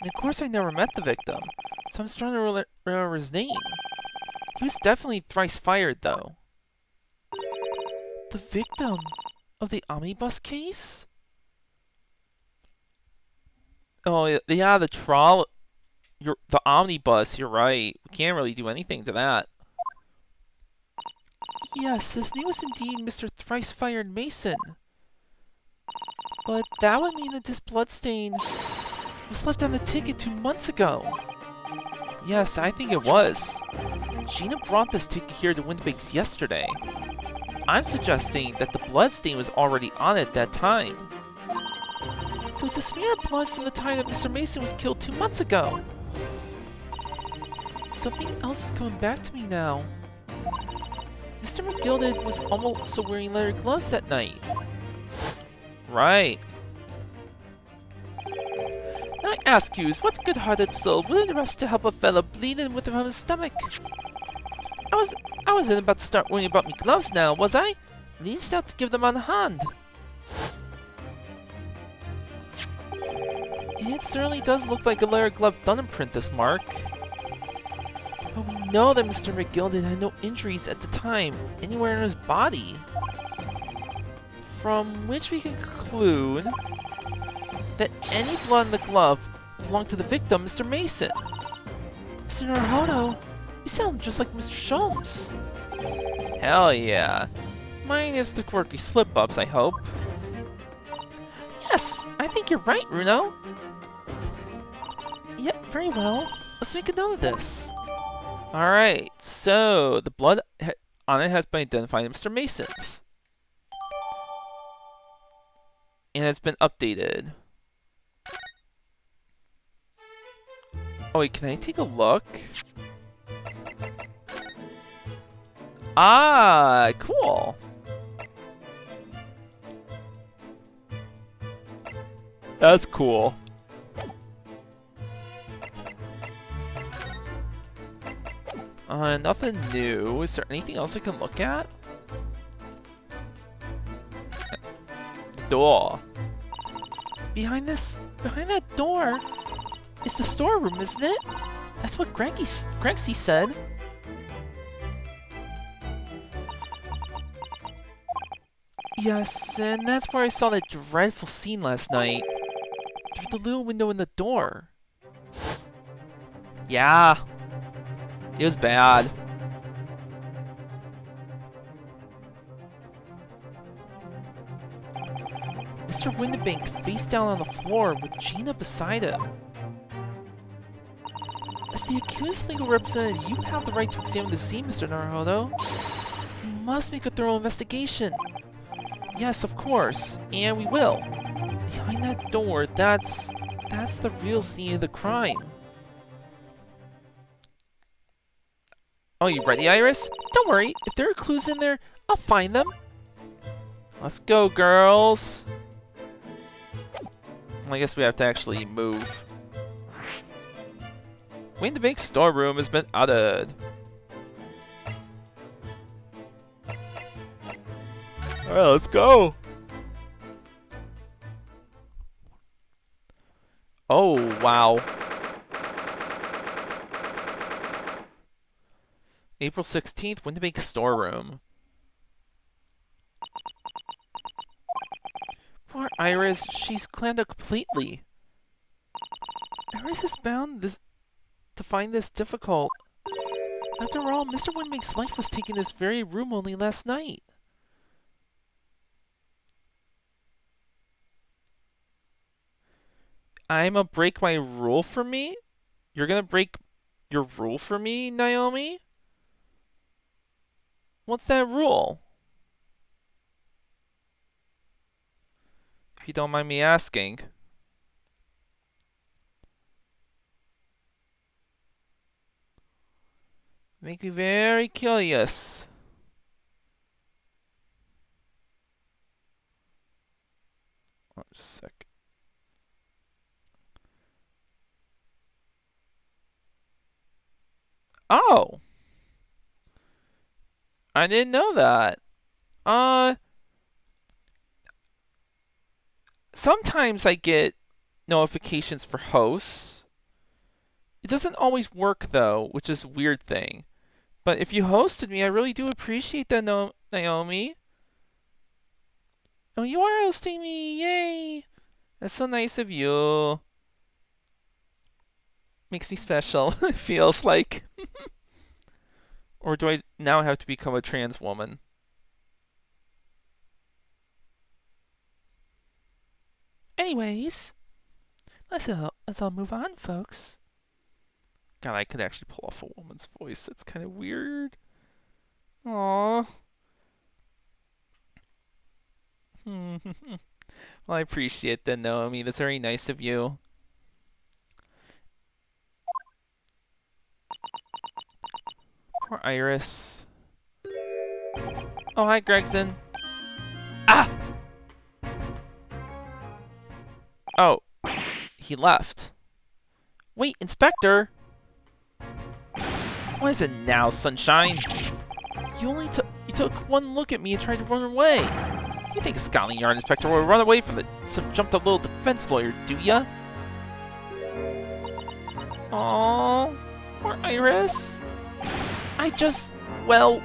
And of course I never met the victim, so I'm starting to remember his name. He was definitely thrice-fired, though. The victim of the omnibus case? Oh, yeah, the omnibus, you're right. We can't really do anything to that. Yes, his name was indeed Mr. Thrice-Fired Mason. But that would mean that this bloodstain was left on the ticket 2 months ago. Yes, I think it was. Gina brought this ticket here to Windibanks yesterday. I'm suggesting that the bloodstain was already on it at that time. So it's a smear of blood from the time that Mr. Mason was killed 2 months ago. Something else is coming back to me now. Mr. McGilded was also wearing leather gloves that night. Right. Now I ask you, what's good-hearted soul wouldn't rush to help a fellow bleeding with from his stomach? I wasn't about to start worrying about me gloves now, was I? Least out to give them on hand. It certainly does look like a leather glove thumbprint, this mark. But we know that Mr. McGilded had no injuries at the time, anywhere in his body. From which we can conclude that any blood in the glove belonged to the victim, Mr. Mason. Mr. Naruhodo, you sound just like Mr. Sholmes. Hell yeah. Minus the quirky slip-ups, I hope. Yes, I think you're right, Runo. Yep, very well. Let's make a note of this. Alright, so the blood on it has been identified as Mr. Mason's. And it's been updated. Oh wait, can I take a look? Ah, cool. That's cool. Nothing new. Is there anything else I can look at? The door. Behind that door is the storeroom, isn't it? That's what Grexy said. Yes, and that's where I saw that dreadful scene last night. Through the little window in the door. Yeah. It was bad. Mr. Windibank face down on the floor with Gina beside him. As the accused legal representative, you have the right to examine the scene, Mr. Naruhodo. You must make a thorough investigation. Yes, of course, and we will. Behind that door, that's the real scene of the crime. Oh, you ready, Iris? Don't worry, if there are clues in there, I'll find them. Let's go, girls. I guess we have to actually move. Windibank's storeroom has been added. Alright, let's go. Oh, wow. April 16th, Windibank's storeroom. Poor Iris, she's clammed up completely. Iris is bound to find this difficult. After all, Mr. Windibank's life was taken in this very room only last night. I'm gonna break my rule for me? You're gonna break your rule for me, Naomi? What's that rule? If you don't mind me asking. Make me very curious. Oh, just a sec. Oh! I didn't know that. Sometimes I get notifications for hosts. It doesn't always work though, which is a weird thing. But if you hosted me, I really do appreciate that, Naomi. Oh, you are hosting me! Yay! That's so nice of you. Makes me special, it feels like. Or do I now have to become a trans woman? Anyways, let's all move on, folks. God, I could actually pull off a woman's voice. That's kind of weird. Aww. Well, I appreciate that, Naomi. That's very nice of you. Poor Iris. Oh, hi, Gregson. Ah! Oh, he left. Wait, Inspector! What is it now, Sunshine? You took one look at me and tried to run away. You think Scotland Yard Inspector will run away from some jumped-up little defense lawyer, do ya? Aww, poor Iris. Well...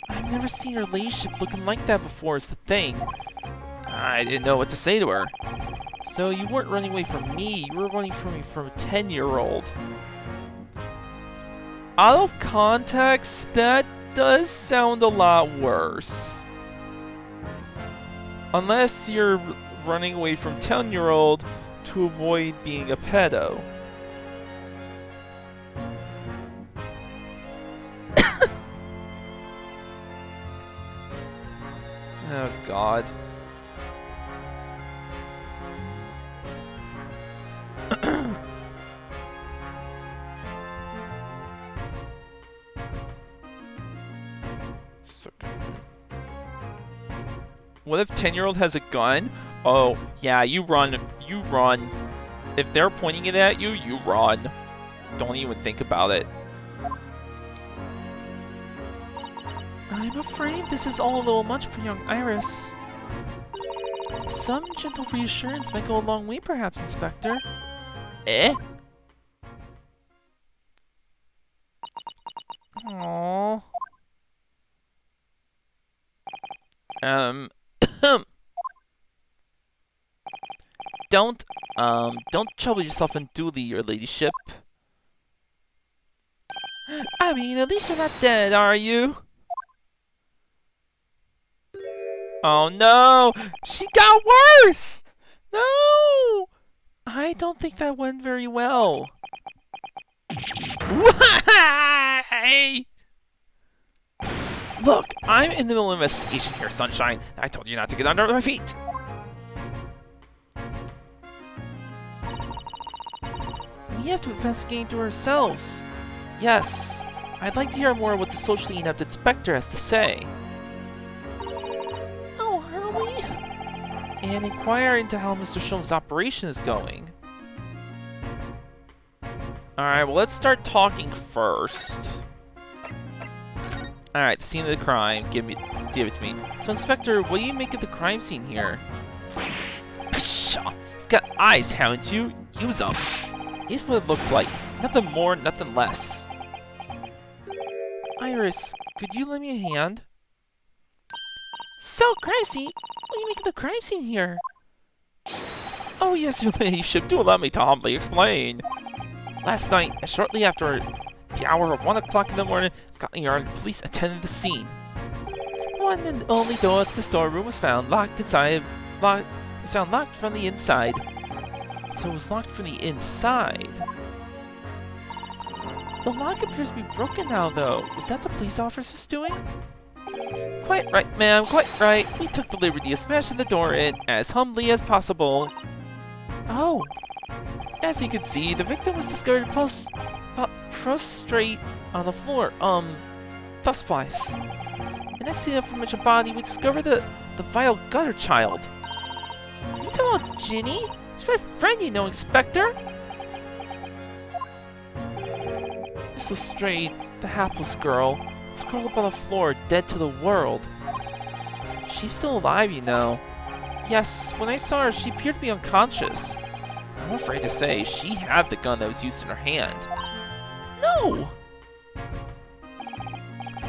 I've never seen her relationship looking like that before is the thing. I didn't know what to say to her. So you weren't running away from me, you were running from me from a 10-year-old. Out of context, that does sound a lot worse. Unless you're running away from 10-year-old to avoid being a pedo. Oh god. What if 10-year-old has a gun? Oh, yeah, you run. You run. If they're pointing it at you, you run. Don't even think about it. I'm afraid this is all a little much for young Iris. Some gentle reassurance might go a long way, perhaps, Inspector. Eh? Aww. Don't trouble yourself unduly, your ladyship. I mean, at least you're not dead, are you? Oh no! She got worse! No! I don't think that went very well. Why? Look, I'm in the middle of an investigation here, Sunshine. I told you not to get under my feet. We have to investigate into ourselves. Yes, I'd like to hear more of what the socially inept inspector has to say. Oh, are we? And inquire into how Mr. Shulman's operation is going. Alright, well, let's start talking first. Alright, the scene of the crime. Give it to me. So, Inspector, what do you make of the crime scene here? Pshaw! You've got eyes, haven't you? Use them. Here's what it looks like. Nothing more, nothing less. Iris, could you lend me a hand? So, Gracie, what do you make of the crime scene here? Oh, yes, your ladyship, do allow me to humbly explain. Last night, shortly after the hour of 1 o'clock in the morning, Scotland Yard police attended the scene. One and only door to the storeroom was found locked from the inside. So it was locked from the inside. The lock appears to be broken now, though. Was that the police officers doing? Quite right, ma'am, quite right. We took the liberty of smashing the door in as humbly as possible. Oh. As you can see, the victim was discovered prostrate on the floor, thus-wise. And next to the aforementioned body, we discovered the vile gutter child. You talking about Ginny? She's my friend, you know, Inspector. Miss Lestrade, the hapless girl, is curled up on the floor, dead to the world. She's still alive, you know. Yes, when I saw her, she appeared to be unconscious. I'm afraid to say, she had the gun that was used in her hand. No!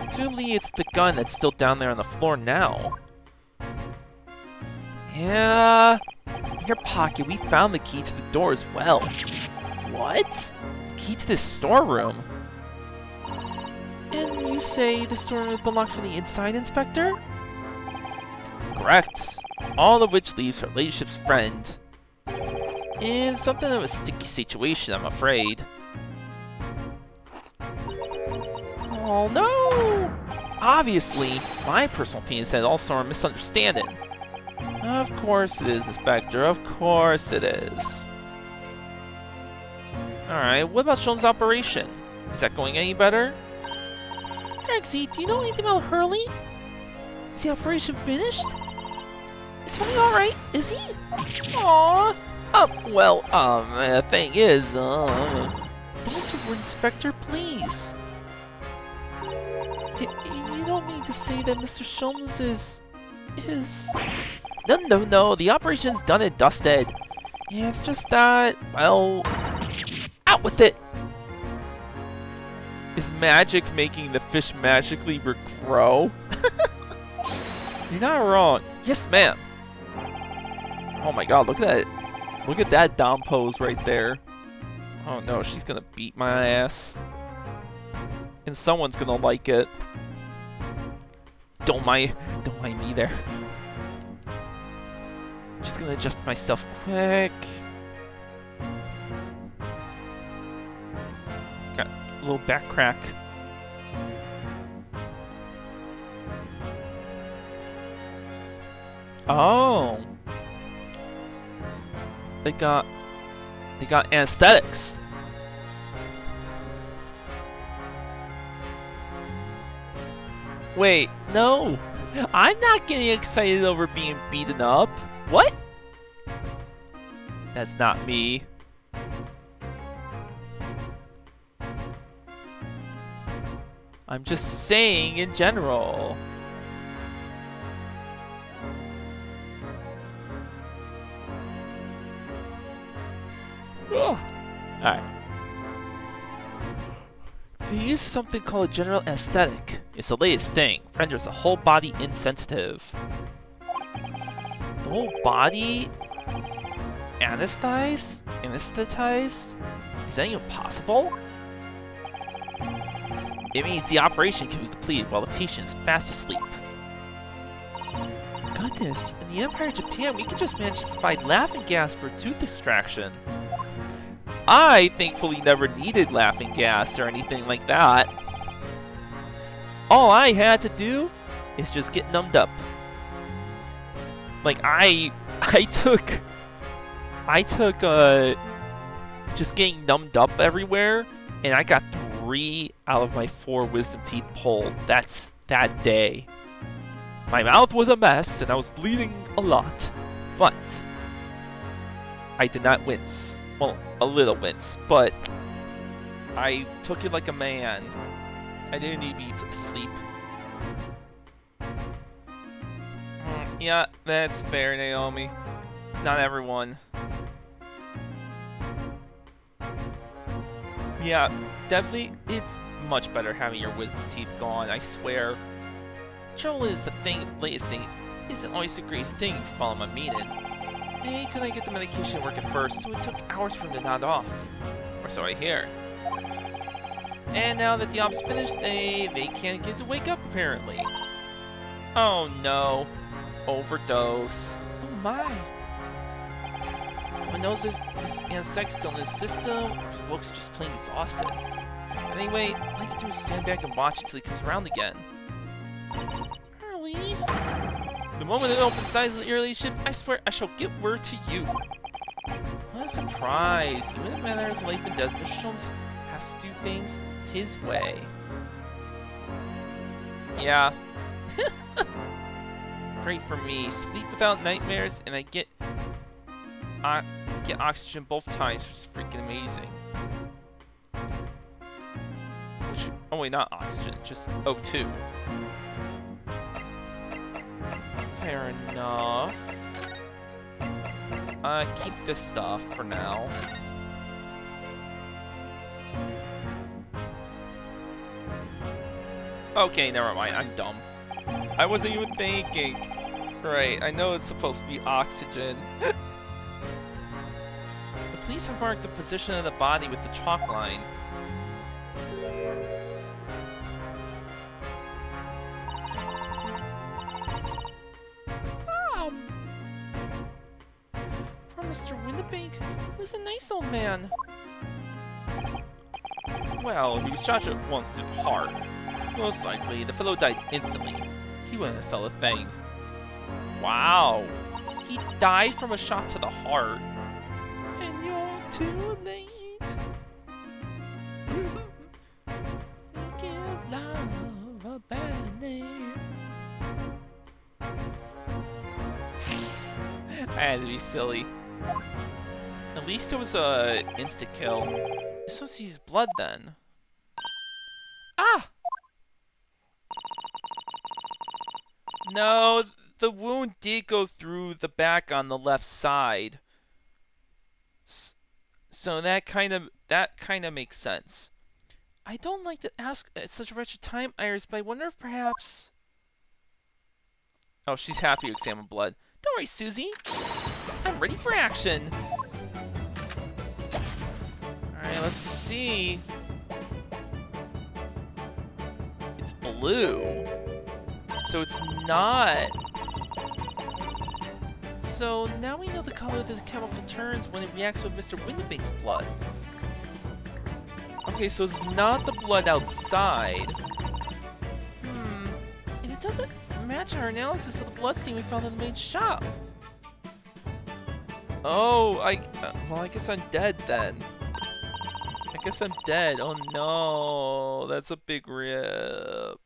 Presumably it's the gun that's still down there on the floor now. Yeah... In your pocket, we found the key to the door as well. What? Key to this storeroom? And you say the storeroom has been locked from the inside, Inspector? Correct. All of which leaves her ladyship's friend in something of a sticky situation, I'm afraid. Oh no! Obviously, my personal opinion is that all sort of misunderstanding. Of course it is, Inspector. Of course it is. Alright, what about Sean's operation? Is that going any better? Rexy, do you know anything about Hurley? Is the operation finished? Is Hurley alright? Is he? Aww. The thing is, Those were Inspector, please. You don't mean to say that Mr. Sholmes is... No, the operation's done and dusted. Yeah, it's just that, well... Out with it! Is magic making the fish magically regrow? You're not wrong. Yes, ma'am. Oh my god, look at that. Look at that Dom pose right there. Oh no, she's gonna beat my ass. And someone's gonna like it. Don't mind me there. Just gonna adjust myself quick. Got a little back crack. Oh. They got anesthetics. Wait, no. I'm not getting excited over being beaten up. What? That's not me. I'm just saying in general. Alright. They use something called a general anesthetic. It's the latest thing. Renders the whole body insensitive. The whole body? Anesthetize? Is that even possible? It means the operation can be completed while the patient is fast asleep. Goodness, in the Empire of Japan, we could just manage to provide laughing gas for tooth extraction. I thankfully never needed laughing gas or anything like that. All I had to do is just get numbed up. Like I took just getting numbed up everywhere, and I got 3 out of my 4 wisdom teeth pulled. That's that day. My mouth was a mess and I was bleeding a lot, but I did not wince. Well, a little wince, but I took it like a man. I didn't need to be asleep. Yeah, that's fair, Naomi. Not everyone. Yeah, definitely, it's much better having your wisdom teeth gone, I swear. The trouble is, the latest thing isn't always the greatest thing, if you follow my meaning. Hey, couldn't I get the medication working first, so it took hours for him to nod off. Or so I hear. And now that the op's finished, they can't get to wake up, apparently. Oh no. Overdose. Oh my. One knows if anesthetic's still in his system, or if the Woke's just plain exhausted. Anyway, all I can do is stand back and watch until he comes around again. Hurley? The moment it opens sides of the early ship, I swear I shall get word to you. What a surprise! Even if matters life and death, Mr. Sholmes has to do things his way. Yeah. Great for me. Sleep without nightmares, and I get oxygen both times, which is freaking amazing. Oh wait, not oxygen, just O2. Fair enough. Keep this stuff for now. Okay, never mind, I'm dumb. I wasn't even thinking. Right, I know it's supposed to be oxygen. The police have marked the position of the body with the chalk line. Poor Mr. Windibank, he was a nice old man. Well, he was shot at once through the heart. Most likely, the fellow died instantly. He wouldn't have felt a thing. Wow. He died from a shot to the heart. And you're too late. Give love a bad name. I had to be silly. At least it was a insta-kill. You're supposed to use blood then. Ah! No, the wound did go through the back on the left side. So that kind of makes sense. I don't like to ask at such a wretched time, Iris, but I wonder if perhaps... Oh, she's happy to examine blood. Don't worry, Susie. I'm ready for action. Alright, let's see. It's blue. So it's not. So now we know the color that the chemical turns when it reacts with Mr. Windabank's blood. Okay, so it's not the blood outside. And it doesn't match our analysis of the bloodstain we found in the main shop. Oh, well, I guess I'm dead then. I guess I'm dead. Oh no, that's a big rip.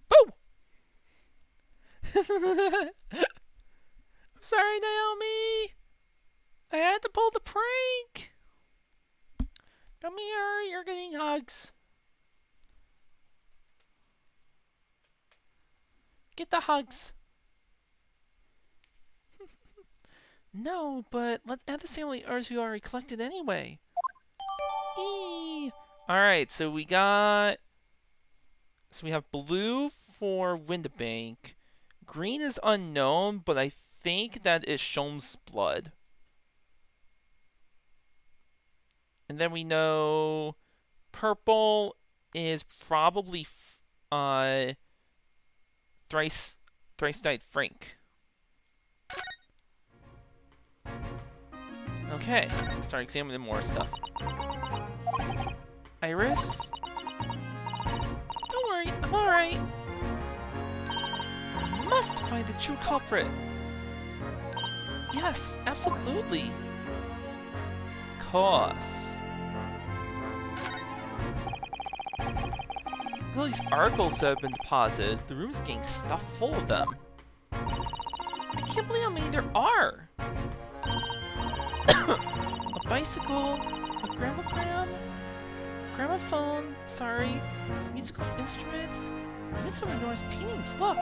Boom! I'm sorry, Naomi. I had to pull the prank. Come here, you're getting hugs. Get the hugs. No, but let's add the sample R's we already collected anyway. Eee. Alright, so we have blue for Windabank. Green is unknown, but I think that is Shom's blood. And then we know purple is probably Thrice Died Frank. Okay, let's start examining more stuff. Iris? Don't worry, I'm alright. Must find the true culprit. Yes, absolutely. Course. Look at these articles that have been deposited. The room's getting stuffed full of them. I can't believe how many there are. A bicycle, a gramophone, sorry, musical instruments, even some of Nora's paintings, look!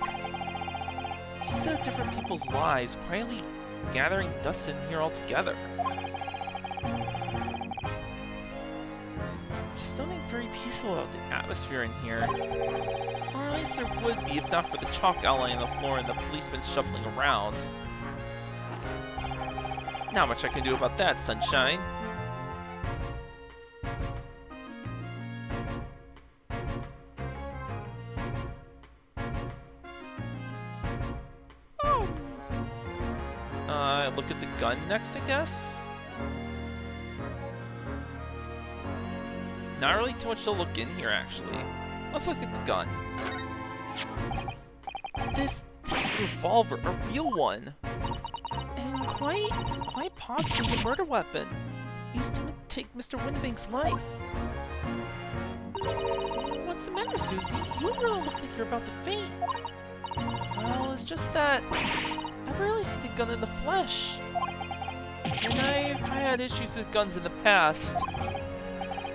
Pieces of different people's lives, quietly gathering dust in here all together. There's something very peaceful about the atmosphere in here. Or at least there would be if not for the chalk outline on the floor and the policemen shuffling around. Not much I can do about that, sunshine. Oh. Look at the gun next, I guess? Not really too much to look in here, actually. Let's look at the gun. This is a revolver, a real one. And quite possibly the murder weapon used to take Mr. Windabank's life. What's the matter, Susie? You really look like you're about to faint. Well, it's just that I've rarely seen the gun in the flesh. And I've had issues with guns in the past.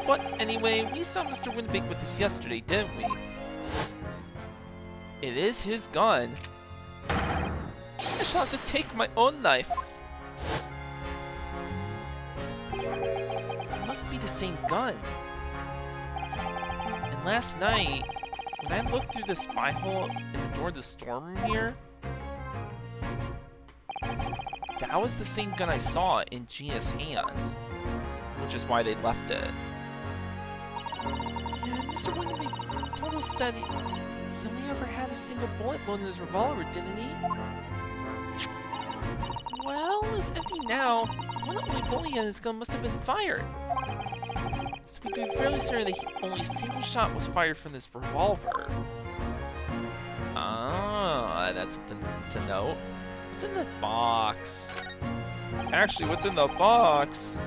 But anyway, we saw Mr. Windabank with this yesterday, didn't we? It is his gun. I shall have to take my own life. It must be the same gun. And last night, when I looked through the spy hole in the door of the storeroom here, that was the same gun I saw in Gina's hand, which is why they left it. And Mr. Windabank told us that He only ever had a single bullet wound in his revolver, didn't he? Well, it's empty now. One of the only bullet in his gun must have been fired. So we can be fairly certain that only a single shot was fired from this revolver. Ah, that's something to note. What's in the box? Actually, what's in the box?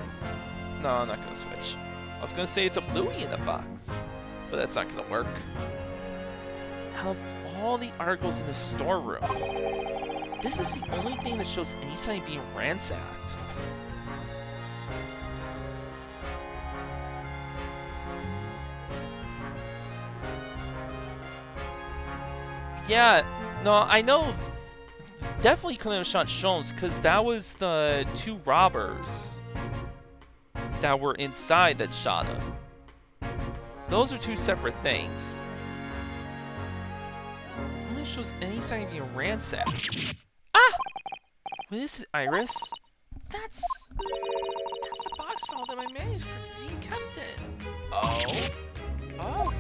No, I'm not gonna switch. I was gonna say it's a Bluey in the box, but that's not gonna work. Out of all the articles in the storeroom, this is the only thing that shows any sign of being ransacked. Yeah, no, I know. Definitely couldn't have shot Sholmes, because that was the two robbers that were inside that shot him. Those are two separate things. It only shows any sign of being ransacked. Ah! What is it, Iris? That's the box file that my manuscript team kept in. Oh? Oh!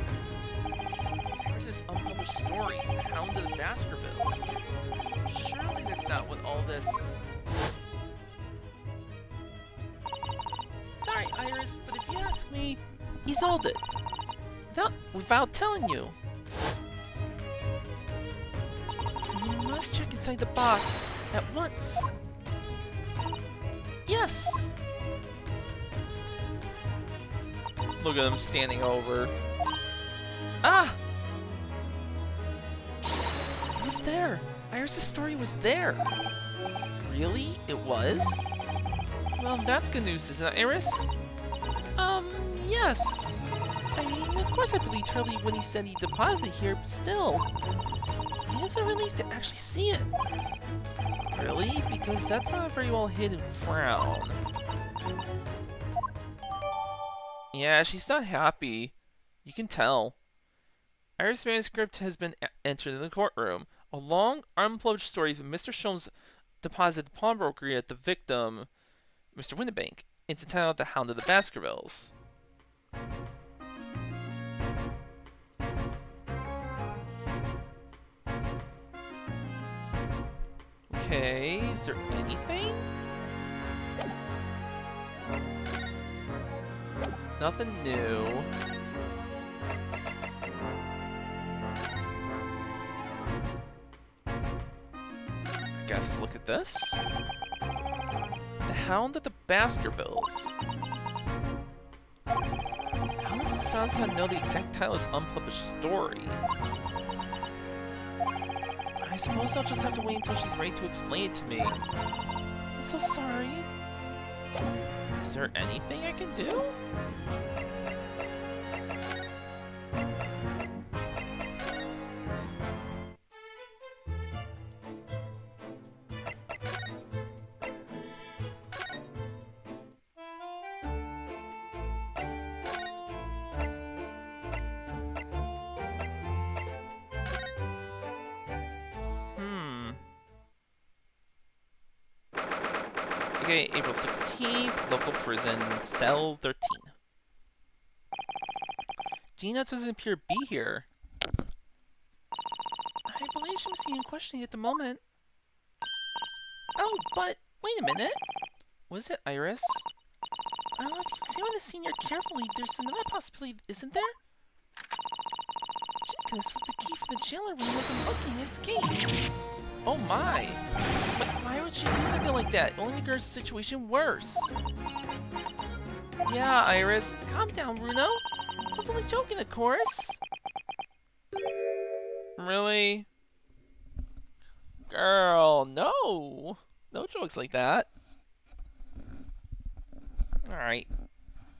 There's this unpublished story, The Hound of the Baskervilles. Surely that's not what all this... Sorry, Iris, but if you ask me, he sold it. Without telling you. You must check inside the box at once. Yes! Look at him standing over. Ah! It was there. Iris' story was there. Really? It was? Well, that's good news, isn't it, Iris? Yes. I mean, of course I believed Hurley when he said he deposited here, but still. It's a relief to actually see it. Really? Because that's not a very well hidden frown. Yeah, she's not happy. You can tell. Iris' manuscript has been entered in the courtroom. A long, unpublished story of Mr. Sholmes deposited the pawnbrokery at the victim, Mr. Winnebank, into titled The Hound of the Baskervilles. Okay, is there anything? Nothing new. Guess look at this. The Hound of the Baskervilles. How does the Sound know the exact title of this unpublished story? I suppose I'll just have to wait until she's ready to explain it to me. I'm so sorry. Is there anything I can do? Okay, April 16th, local prison, cell 13. Gina doesn't appear to be here. I believe she must be in questioning at the moment. Oh, but wait a minute. Was it Iris? If you examine the senior carefully, there's another possibility, isn't there? She could have slipped the key from the jailer when he was unlocking and escaped. Oh my! But why would she do something like that? It only makes her situation worse. Yeah, Iris. Calm down, Bruno. I was only joking, of course. Really? Girl, no! No jokes like that. Alright.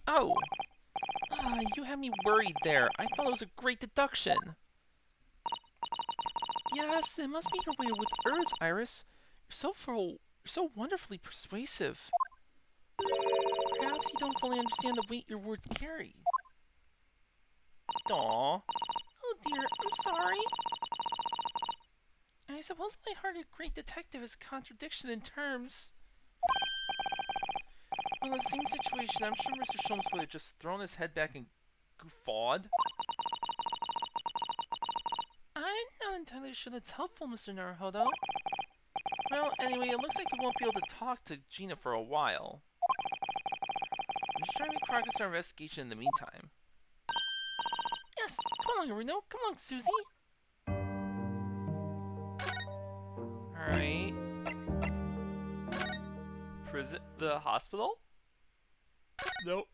Oh! You had me worried there. I thought it was a great deduction. Yes, it must be your way with words, Iris. You're so wonderfully persuasive. Perhaps you don't fully understand the weight your words carry. Aww. Oh dear, I'm sorry. I suppose the light-hearted great detective is a contradiction in terms. Well, in the same situation, I'm sure Mr. Sholmes would have just thrown his head back and guffawed. I not entirely sure that's helpful, Mr. Naruhodo. Well, anyway, it looks like we won't be able to talk to Gina for a while. I'm just trying to make progress on our investigation in the meantime. Yes, come along, Reno. Come along, Susie. Alright. Prison? The hospital? Nope.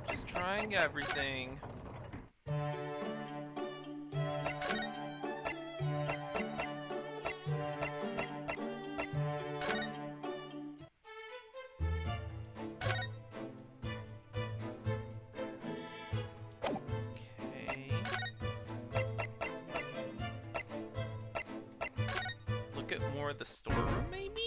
Just trying everything. Okay. Look at more of the storeroom, maybe?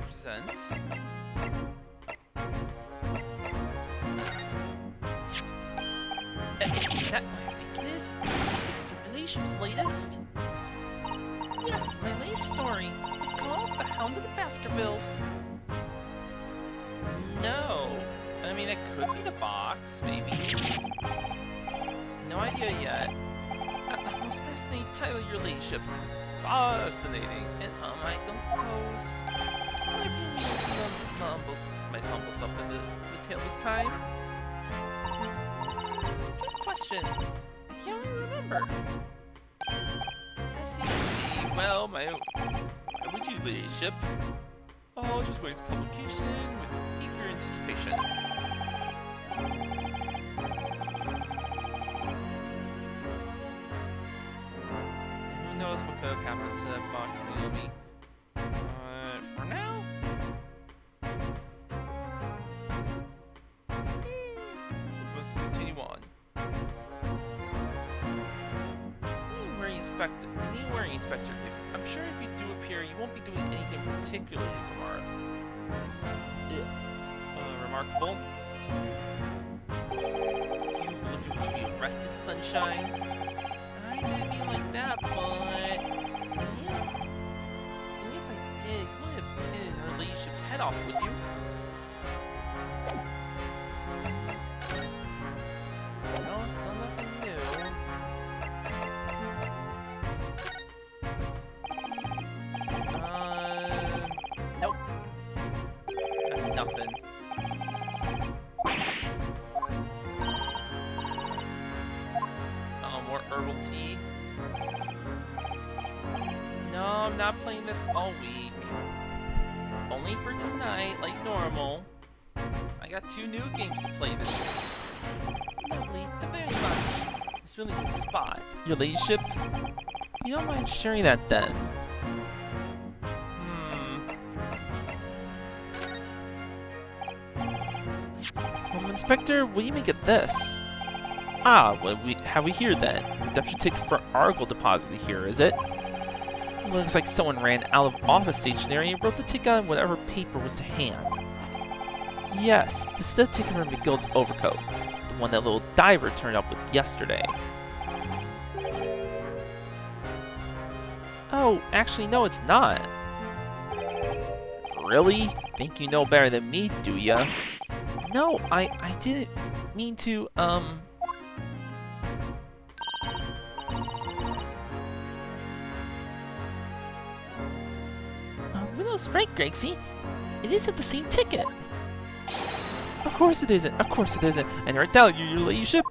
Present. Is that what I think it is? The relationship's latest? Yes, my latest story. It's called The Hound of the Baskervilles. No. I mean, it could be the box, maybe. No idea yet. I was fascinated title of your relationship. Fascinating. And I don't suppose I might be using my humble self in the tale this time. Good question. I can't really remember. I see. Well, my original relationship. Oh, just waits publication with eager anticipation. Who knows what could have happened to that box, Naomi? For now, we must continue on. Anywhere, Inspector. I'm sure if you do appear, you won't be doing anything particularly remarkable. You looking to be arrested, Sunshine? I didn't mean like that, but if I did, you would have bitten her ladyship's head off, would you? No, still nothing new. Nope. Got nothing. More herbal tea. No, I'm not playing this all week. Only for tonight, like normal. I got 2 new games to play this week. Lovely, very much. This really hit the spot. Your ladyship? You don't mind sharing that then? Inspector, what do you make of this? Ah, what have we here then? Redemption ticket for Argyle deposited here, is it? Looks like someone ran out of office stationery and wrote the ticket on whatever paper was to hand. Yes, this is the ticket from McGill's overcoat, the one that little diver turned up with yesterday. Oh, actually no, it's not. Really? Think you know better than me, do ya? No, I didn't mean to, Widow's right, Gregsy. It isn't the same ticket. Of course it isn't, and I tell you, your ladyship.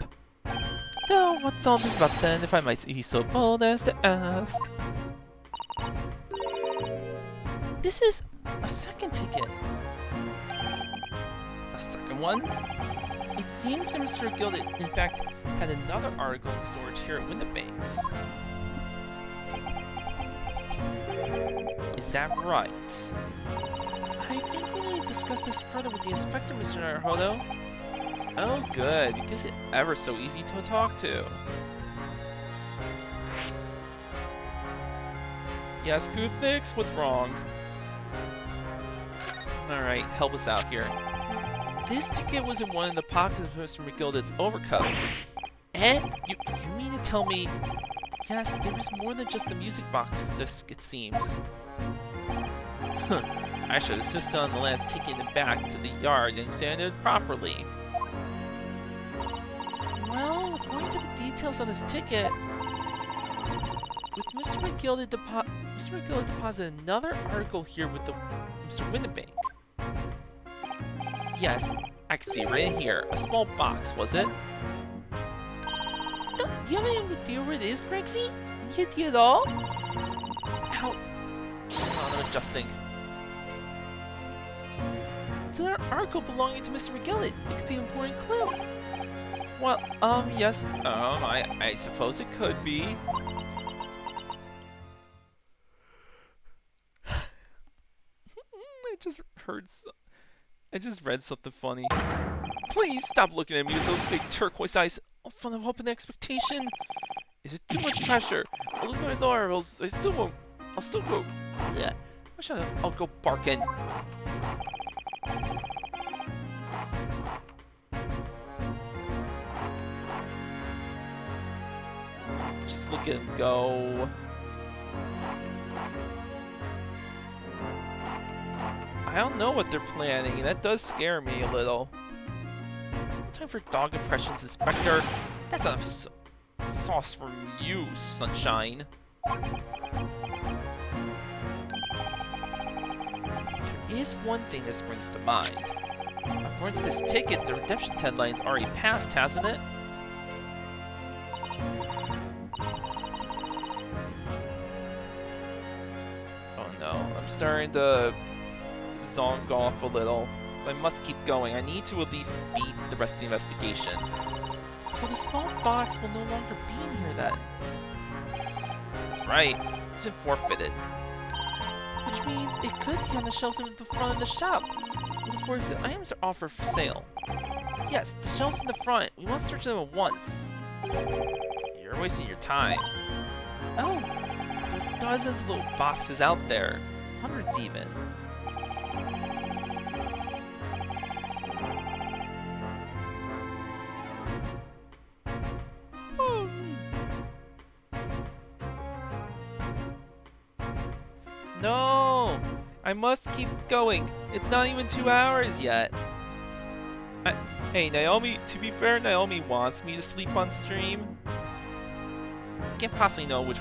So, what's all this about then, if I might be so bold as to ask? This is a second ticket. A second one? It seems that Mr. Gilded, in fact, had another article in storage here at Windibanks. Is that right? I think we need to discuss this further with the inspector, Mr. Naruhodo. Oh, good, because it's ever so easy to talk to. Yes, Goothix, what's wrong? Alright, help us out here. This ticket was in one of the pockets of Mr. McGilda's overcoat. And you mean to tell me... Yes, there was more than just a music box disc, it seems. I should insist on the lads taking it back to the yard and examine it properly. Well, according to the details on this ticket, with Mr. McGilda deposited another article here with the Mr. Winnebank. Yes, I can see it right in here. A small box, was it? Do you have any idea where it is, Grexy? Any idea at all? Ow. Oh, I'm adjusting. It's another article belonging to Mr. McGilda. It could be an important clue. Well, yes, I suppose it could be. I just read something funny. Please stop looking at me with those big turquoise eyes. All fun of hope and expectation. Is it too much pressure? I'll look at my door, or else I'll still go. Yeah. I'll go barking. Just look at him go. I don't know what they're planning. That does scare me a little. Time for dog impressions, Inspector. That's enough sauce from you, Sunshine. There is one thing that springs to mind. According to this ticket, the redemption deadline's already passed, hasn't it? Oh no, I'm starting to zonk off a little. I must keep going. I need to at least beat the rest of the investigation. So the small box will no longer be in here then. That's right. It's been forfeited. Which means it could be on the shelves in the front of the shop. Where the forfeited items are offered for sale. Yes, the shelves in the front. We must search them at once. You're wasting your time. Oh, there are dozens of little boxes out there. Hundreds even. No! I must keep going. It's not even 2 hours yet. Hey, Naomi, to be fair, Naomi wants me to sleep on stream. Can't possibly know which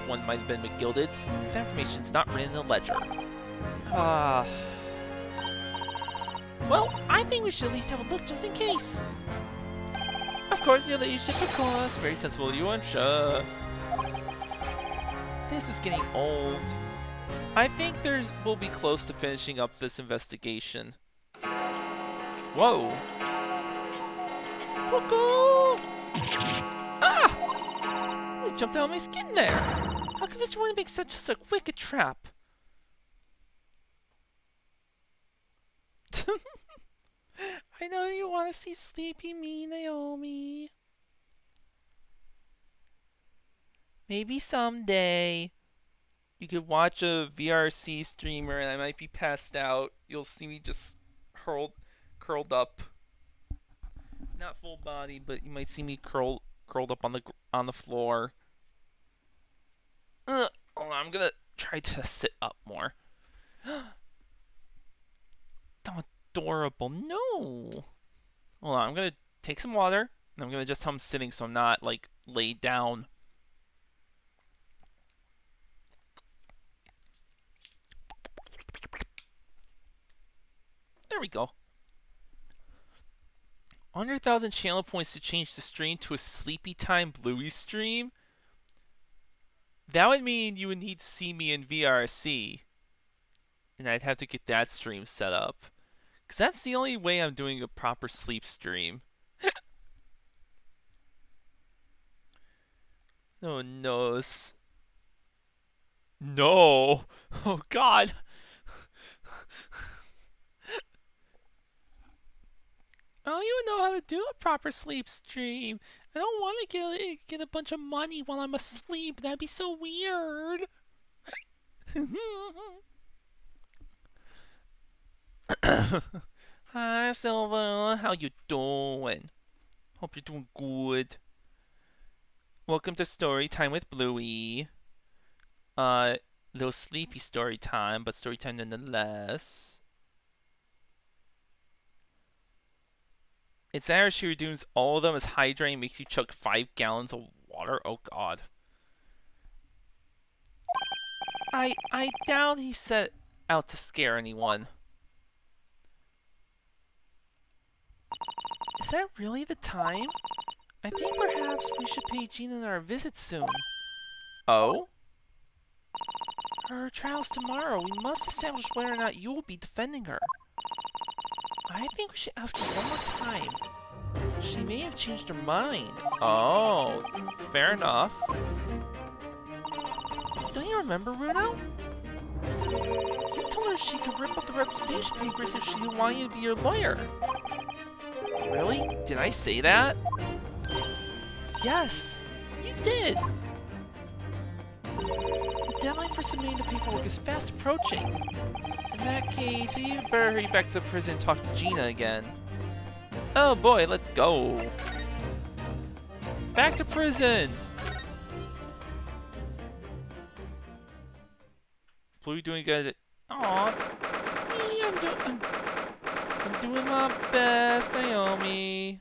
one might have been McGilded's. That information's not written in the ledger. Well, I think we should at least have a look just in case. Of course, your ladyship, of course. Very sensible of you, I'm sure. This is getting old. I think we'll be close to finishing up this investigation. Whoa! Cuckoo! Ah! It jumped out of my skin there! How could Mr. Winnie make such a wicked trap? I know you want to see Sleepy Me, Naomi. Maybe someday. You could watch a VRC streamer and I might be passed out. You'll see me just curled up. Not full body, but you might see me curled up on the floor. Hold on, I'm gonna try to sit up more. Adorable. No. Hold on, I'm gonna take some water and I'm gonna just tell I'm sitting so I'm not like laid down. There we go. 100,000 channel points to change the stream to a Sleepy Time Bluey stream? That would mean you would need to see me in VRC. And I'd have to get that stream set up. Because that's the only way I'm doing a proper sleep stream. Oh, no. No! Oh, God! don't even know how to do a proper sleep stream. I don't want to get a bunch of money while I'm asleep. That'd be so weird. Hi, Silva. How you doing? Hope you're doing good. Welcome to story time with Bluey. Little sleepy story time, but story time nonetheless. It's that she redeems all of them as hydrating makes you chug 5 gallons of water? Oh god. I doubt he set out to scare anyone. Is that really the time? I think perhaps we should pay Gina our visit soon. Oh? Her trial's tomorrow. We must establish whether or not you will be defending her. I think we should ask her one more time. She may have changed her mind. Oh, fair enough. Don't you remember, Runo? You told her she could rip up the representation papers if she didn't want you to be your lawyer. Really? Did I say that? Yes, you did. The deadline for submitting the paperwork is fast approaching. In that case, you better hurry back to the prison and talk to Gina again. Oh boy, let's go. Back to prison. Bluey doing good. Aw. I'm doing my best, Naomi.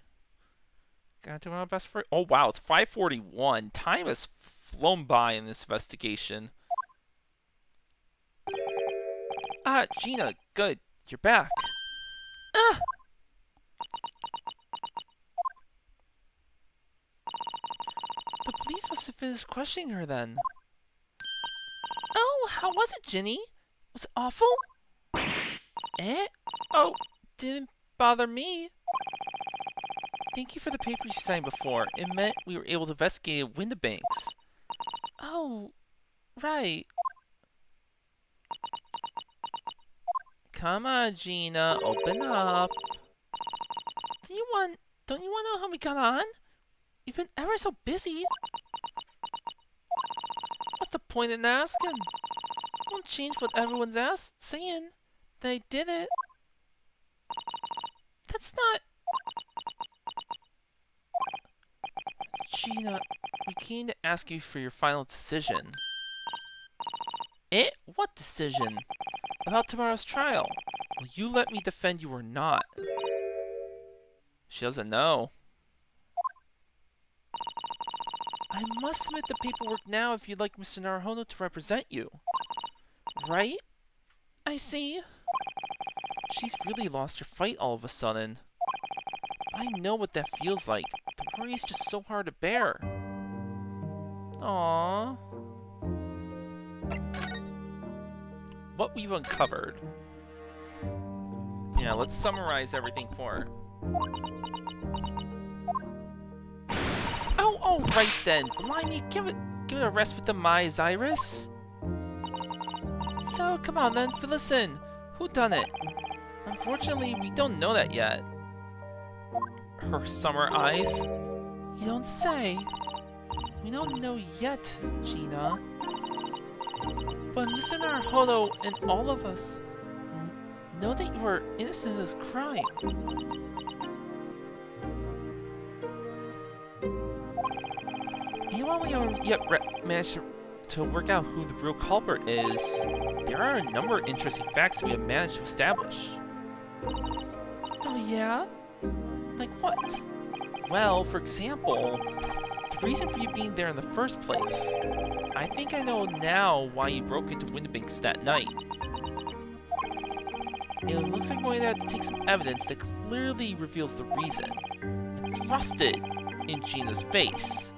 Gotta do my best for. Oh wow, it's 5:41. Time has flown by in this investigation. Ah, Gina, good. You're back. Ah! The police must have finished questioning her then. Oh, how was it, Ginny? Was it awful? Eh? Oh, didn't bother me. Thank you for the papers you signed before. It meant we were able to investigate Windibanks. Oh, right. Come on, Gina, open up. Don't you want to know how we got on? You've been ever so busy. What's the point in asking? Won't change what everyone's saying. They did it. That's not... Gina, we came to ask you for your final decision. Eh? What decision? About tomorrow's trial. Will you let me defend you or not? She doesn't know. I must submit the paperwork now if you'd like Mr. Naruhodo to represent you. Right? I see. She's really lost her fight all of a sudden. But I know what that feels like. The worry is just so hard to bear. Aww. What we've uncovered. Yeah, let's summarize everything for her. Oh, alright then. Blimey, give it a rest with the Mai Iris. So, come on then, fill us in. Who done it? Unfortunately, we don't know that yet. Her summer eyes? You don't say. We don't know yet, Gina. But Mr. Naruhodo and all of us know that you are innocent of this crime. Even while we haven't yet managed to work out who the real culprit is, there are a number of interesting facts we have managed to establish. Oh yeah? Like what? Well, for example, the reason for you being there in the first place. I think I know now why you broke into Windibanks that night. It looks like we're going to have to take some evidence that clearly reveals the reason, and thrust it in Gina's face.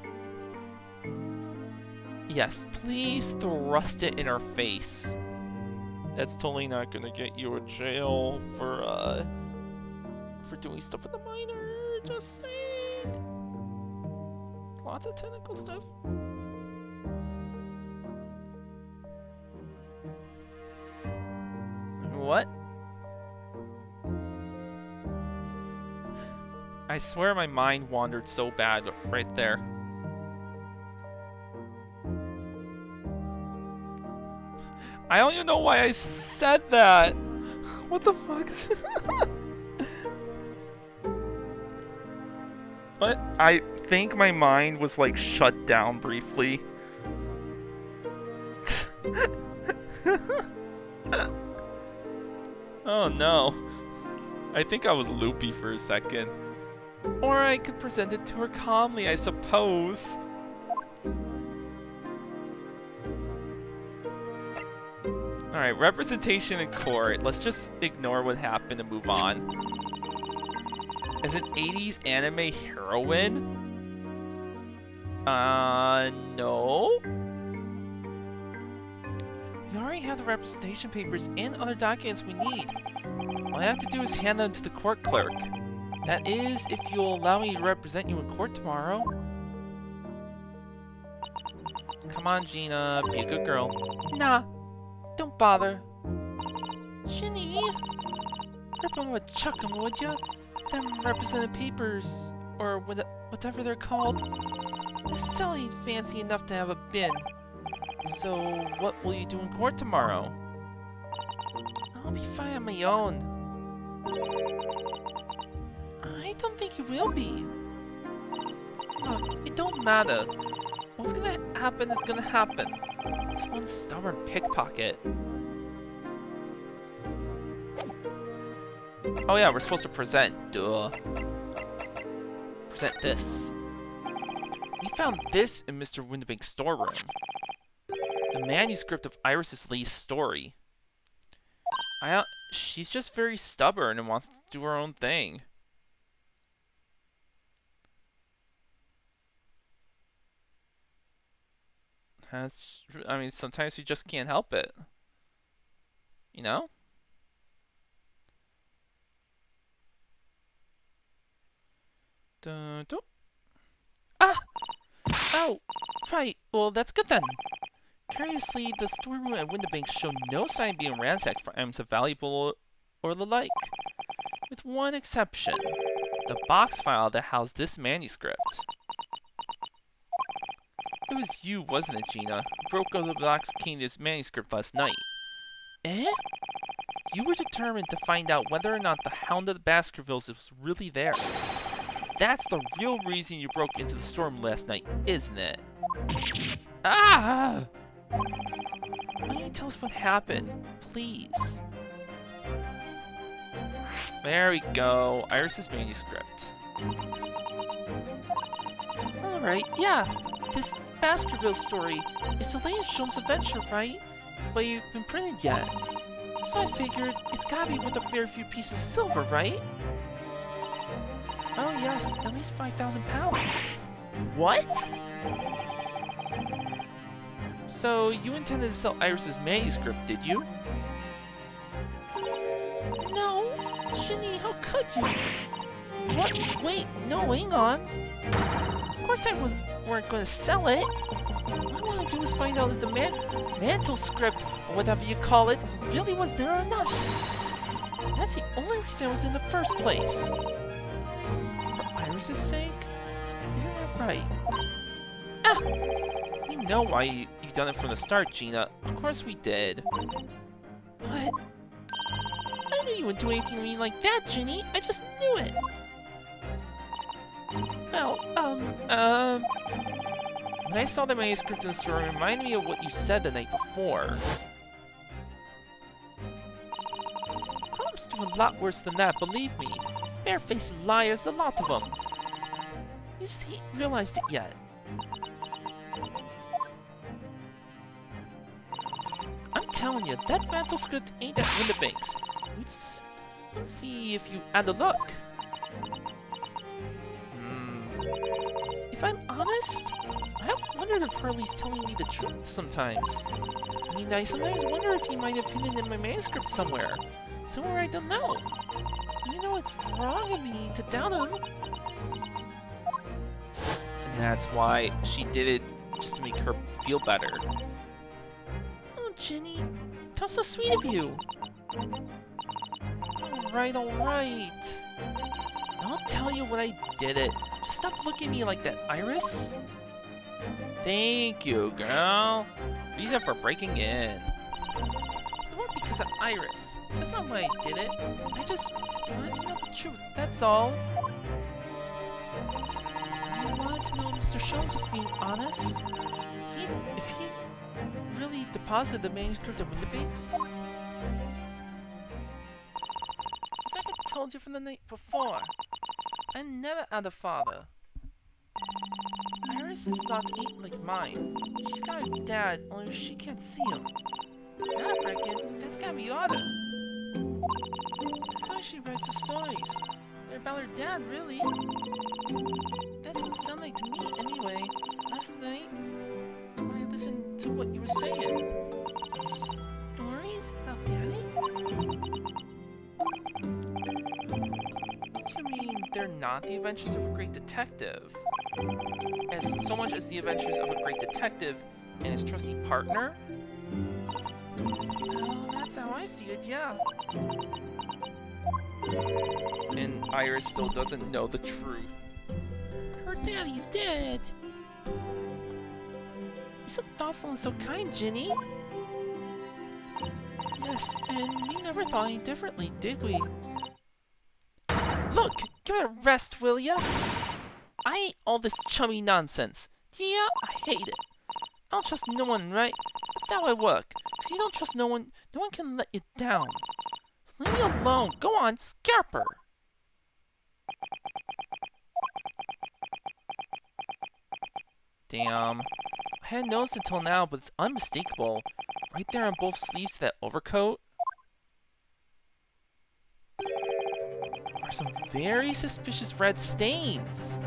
Yes, please thrust it in her face. That's totally not gonna get you in jail for doing stuff with a minor. Just saying. Lots of technical stuff. What? I swear my mind wandered so bad right there. I don't even know why I said that. What the fuck? What? I think my mind was like shut down briefly. Oh no. I think I was loopy for a second. Or I could present it to her calmly, I suppose. Alright, representation in court. Let's just ignore what happened and move on. As an 80s anime heroine? No? We already have the representation papers and other documents we need. All I have to do is hand them to the court clerk. That is, if you'll allow me to represent you in court tomorrow. Come on, Gina. Be a good girl. Nah. Don't bother. Ginny, rip them with chuck 'em, would ya? Them represented papers, or whatever they're called. This cell ain't fancy enough to have a bin. So, what will you do in court tomorrow? I'll be fine on my own. I don't think you will be. Look, it don't matter. What's gonna happen is gonna happen. This one stubborn pickpocket. Oh yeah, we're supposed to present. Duh. Present this. We found this in Mr. Windabank's storeroom. The manuscript of Iris' Lee's story. She's just very stubborn and wants to do her own thing. I mean, sometimes you just can't help it. You know? Dun, dun. Ah! Oh! Right, well, that's good then. Curiously, the storeroom at Windabank showed no sign of being ransacked for items of valuable or the like. With one exception. The box file that housed this manuscript. It was you, wasn't it, Gina, who broke up the box containing this manuscript last night? Eh? You were determined to find out whether or not the Hound of the Baskervilles was really there. That's the real reason you broke into the storeroom last night, isn't it? Ah! Why don't you tell us what happened, please? There we go, Iris' manuscript. Alright, yeah. This Baskerville story is the latest Sholmes adventure, right? But you've been printed yet. So I figured it's gotta be worth a fair few pieces of silver, right? Oh yes, at least 5,000 pounds. What? So you intended to sell Iris' manuscript, did you? No, Ginny, how could you? What? Wait, no, hang on. Of course I weren't going to sell it. All I want to do is find out if the mantle script, or whatever you call it, really was there or not. That's the only reason I was in the first place. For Iris' sake? Isn't that right? Ah! We know why you've done it from the start, Gina. Of course we did. But I knew you wouldn't do anything to me like that, Ginny. I just knew it. Well, when I saw the manuscript in the store, it reminded me of what you said the night before. Chronicles do a lot worse than that, believe me. Barefaced liars, a lot of them. You just ain't realized it yet. I'm telling you, that mantle script ain't at Windabank's. Let's see if you had a look. If I'm honest, I have wondered if Hurley's telling me the truth sometimes. I mean, I sometimes wonder if he might have hidden in my manuscript somewhere. Somewhere I don't know. You know it's wrong of me to doubt him. And that's why she did it, just to make her feel better. Oh, Ginny, that's so sweet of you. Alright, alright. I'll tell you what I did it. Just stop looking at me like that, Iris. Thank you, girl. Reason for breaking in. It wasn't because of Iris. That's not why I did it. I just wanted to know the truth, that's all. I wanted to know Mr. Schultz was being honest. If he really deposited the manuscript of Windibanks. It's like I told you from the night before. I never had a father. Iris is not like mine. She's got a dad, only she can't see him. I reckon that's gotta be Otter. That's why she writes her stories. They're about her dad, really. That's what it sounded like to me, anyway. Last night, when I listened to what you were saying. Stories about Daddy? You mean they're not the adventures of a great detective? As so much as the adventures of a great detective and his trusty partner? Well, that's how I see it, yeah. And Iris still doesn't know the truth. Her daddy's dead. You're so thoughtful and so kind, Ginny. Yes, and we never thought any differently, did we? Look! Give it a rest, will ya? I hate all this chummy nonsense. Yeah, I hate it. I don't trust no one, right? That's how I work. If you don't trust no one can let you down. So leave me alone. Go on, scalp her. Damn. I hadn't noticed until now, but it's unmistakable. Right there on both sleeves of that overcoat are some very suspicious red stains.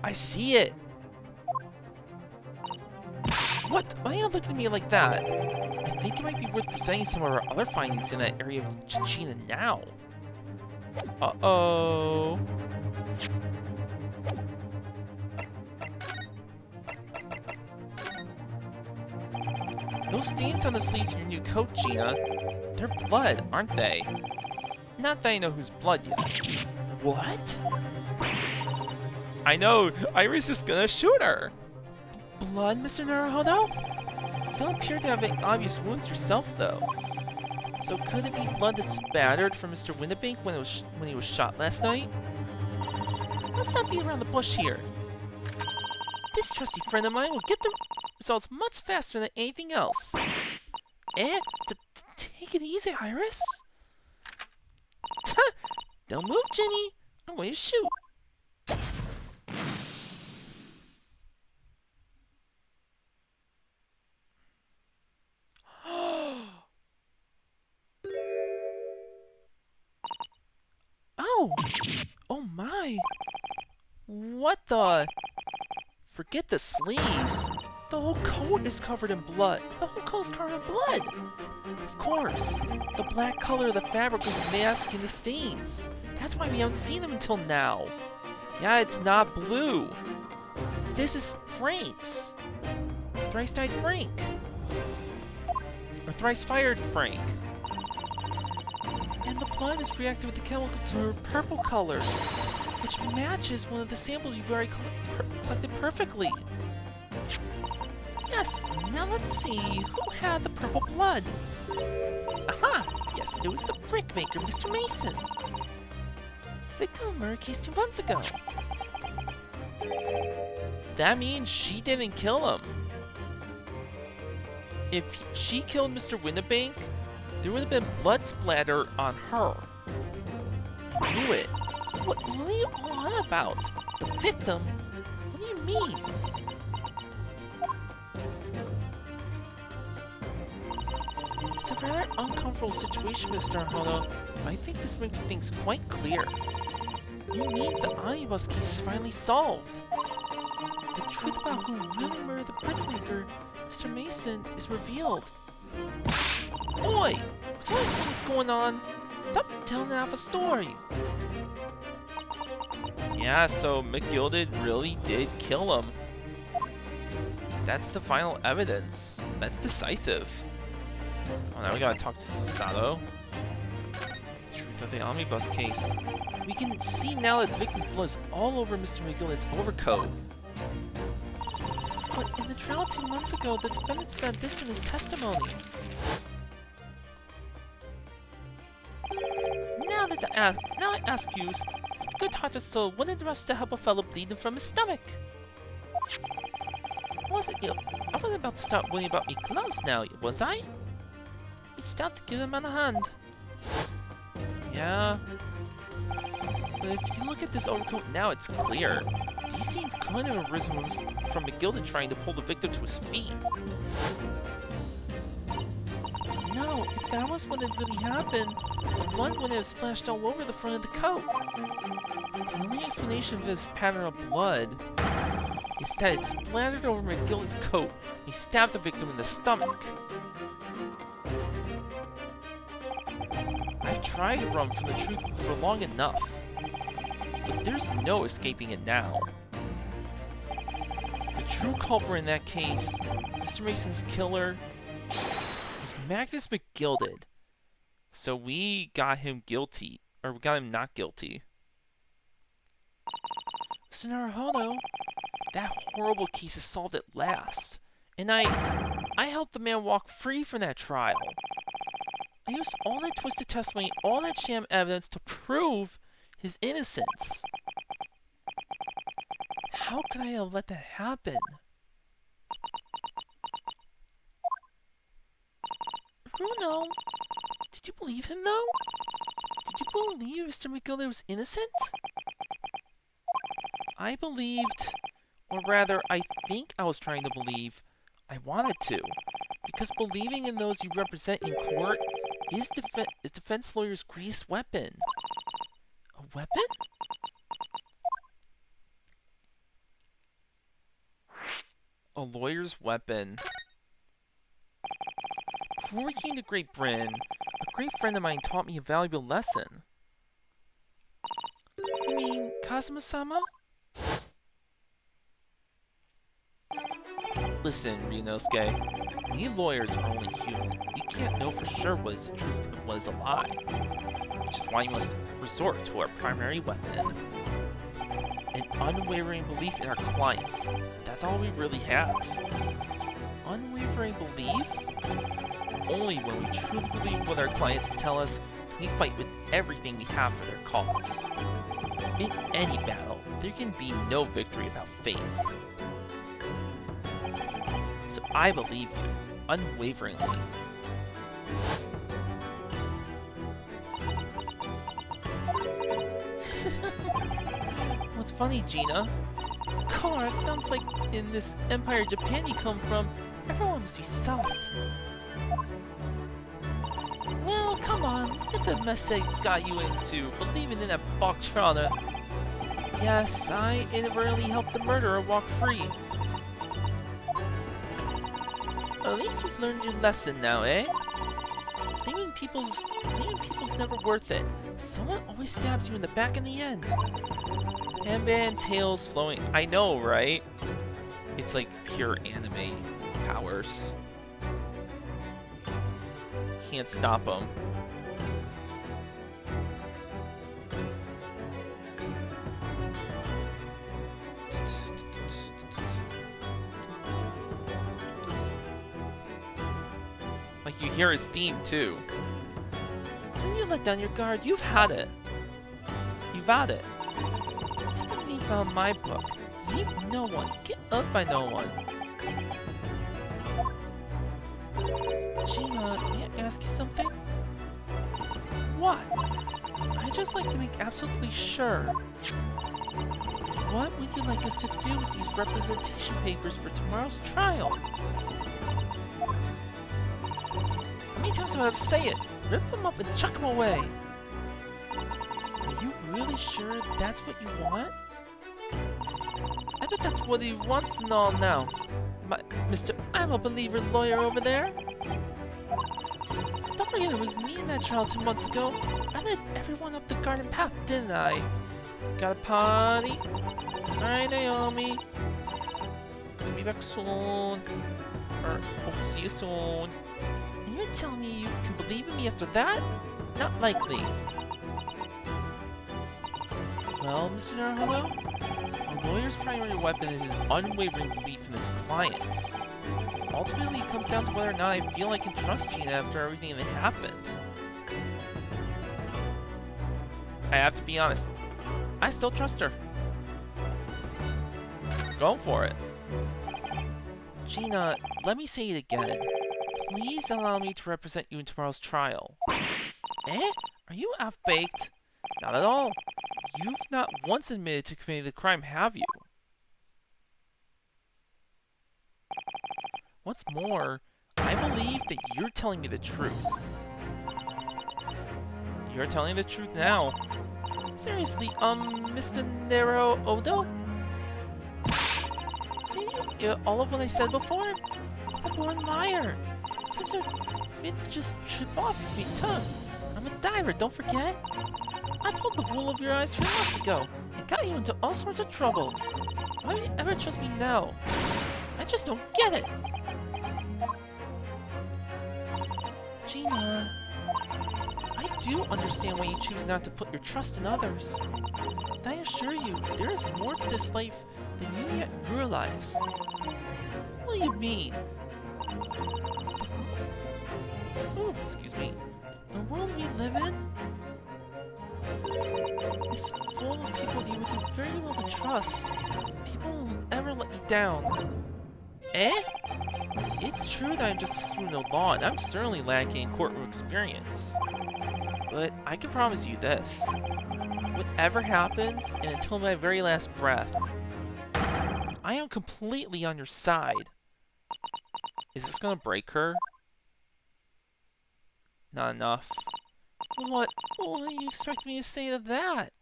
I see it. What? Why are you looking at me like that? I think it might be worth presenting some of our other findings in that area of China now. Uh-oh. Those stains on the sleeves of your new coat, Gina, they're blood, aren't they? Not that I know whose blood yet. What? I know! Iris is gonna shoot her! Blood, Mr. Naruhodo? You don't appear to have any obvious wounds yourself, though. So could it be blood that spattered from Mr. Windibank when he was shot last night? Let's not beat around the bush here. This trusty friend of mine will get the results much faster than anything else. Take it easy, Iris. Don't move, Ginny. I'm going to shoot. Oh! Oh my! What the? Forget the sleeves. The whole coat is covered in blood. The whole coat's covered in blood. Of course. The black color of the fabric was masking the stains. That's why we haven't seen them until now. Yeah, it's not blue. This is Frank's. Thrice died Frank. Or thrice fired Frank. And the blood is reacted with the chemical to a purple color, which matches one of the samples you've already collected perfectly. Yes, now let's see who had the purple blood. Aha! Yes, it was the brick maker, Mr. Mason. Victim of murder case 2 months ago. That means she didn't kill him. If she killed Mr. Windibank, there would have been blood splatter on her. I knew it. What are you on about? The victim? What do you mean? It's a rather uncomfortable situation, Mr. Hono. I think this makes things quite clear. It means the omnibus case is finally solved. The truth about who really murdered the brickmaker, Mr. Mason, is revealed. Oi! So much things going on. Stop telling half a story. Yeah, so McGilded really did kill him. That's the final evidence. That's decisive. Oh, now we gotta talk to Susato. Truth After the omnibus case, we can see now that the victim's blood is all over Mr. McGillicud's overcoat. But in the trial 2 months ago, the defendant said this in his testimony. Now I ask you, what good-hearted soul wouldn't rush to help a fellow bleeding from his stomach? I wasn't about to start worrying about me gloves now, was I? Reached out to give him a hand. Yeah. But if you look at this overcoat now, it's clear. These scenes couldn't have arisen from McGilda trying to pull the victim to his feet. No, if that was what had really happened, the blood wouldn't have splashed all over the front of the coat. The only explanation for this pattern of blood is that it splattered over McGilda's coat. He stabbed the victim in the stomach. I tried to run from the truth for long enough, but there's no escaping it now. The true culprit in that case, Mr. Mason's killer, was Magnus McGilded. So we got him guilty, or we got him not guilty. So Naruhodo, that horrible case is solved at last, and I helped the man walk free from that trial. I used all that twisted testimony, all that sham evidence to prove his innocence. How could I have let that happen? Bruno, did you believe him though? Did you believe Mr. McGillicud was innocent? I believed, or rather, I think I was trying to believe. I wanted to, because believing in those you represent in court is defense lawyer's greatest weapon. A weapon? A lawyer's weapon. Before we came to Great Britain, a great friend of mine taught me a valuable lesson. You mean Kazuma-sama? Listen, Ryunosuke, we lawyers are only human. We can't know for sure what is the truth and what is a lie. Which is why you must resort to our primary weapon. An unwavering belief in our clients. That's all we really have. Unwavering belief? Only when we truly believe what our clients tell us can we fight with everything we have for their cause. In any battle, there can be no victory without faith. So I believe you, unwaveringly. What's funny, Gina? Car, sounds like in this Empire Japan you come from, everyone must be soft. Well, come on, look at the mess it's got you into, believing in that Boktrana. Yes, I inadvertently helped the murderer walk free. At least you've learned your lesson now, eh? Blaming people's never worth it. Someone always stabs you in the back in the end. Handband, tails flowing. I know, right? It's like pure anime powers. Can't stop them. Like you hear his theme too. So you let down your guard, you've had it. You've had it. Take a leaf out of my book. Leave no one. Get up by no one. Gina, may I ask you something? What? I'd just like to make absolutely sure. What would you like us to do with these representation papers for tomorrow's trial? How many times do I have to say it? Rip them up and chuck them away. Are you really sure that's what you want? I bet that's what he wants and all now. Mr. I'm a believer lawyer over there. Don't forget it was me in that trial 2 months ago. I led everyone up the garden path, didn't I? Got a party? Alright, Naomi. I'll be back soon. Or, hope to see you soon. And you're telling me you can believe in me after that? Not likely. Well, Mr. Naruhodo, a lawyer's primary weapon is his unwavering belief in his clients. Ultimately, it comes down to whether or not I feel I can trust Gina after everything that happened. I have to be honest, I still trust her. Go for it. Gina, let me say it again. Please allow me to represent you in tomorrow's trial. Eh? Are you half-baked? Not at all. You've not once admitted to committing the crime, have you? What's more, I believe that you're telling me the truth. You're telling the truth now. Seriously, Mr. Naruhodo? Did you hear all of what I said before? I'm a born liar. Professor Fitz just tripped off me tongue. I'm a diver, don't forget. I pulled the wool over your eyes 3 months ago and got you into all sorts of trouble. Why would you ever trust me now? I just don't get it. Gina, I do understand why you choose not to put your trust in others. But I assure you, there is more to this life than you yet realize. What do you mean? Oh, excuse me. The world we live in is full of people you would do very well to trust. People who will never let you down. Eh? It's true that I'm just a student of law, and I'm certainly lacking in courtroom experience. But I can promise you this. Whatever happens, and until my very last breath, I am completely on your side. Is this gonna break her? Not enough. What do you expect me to say to that?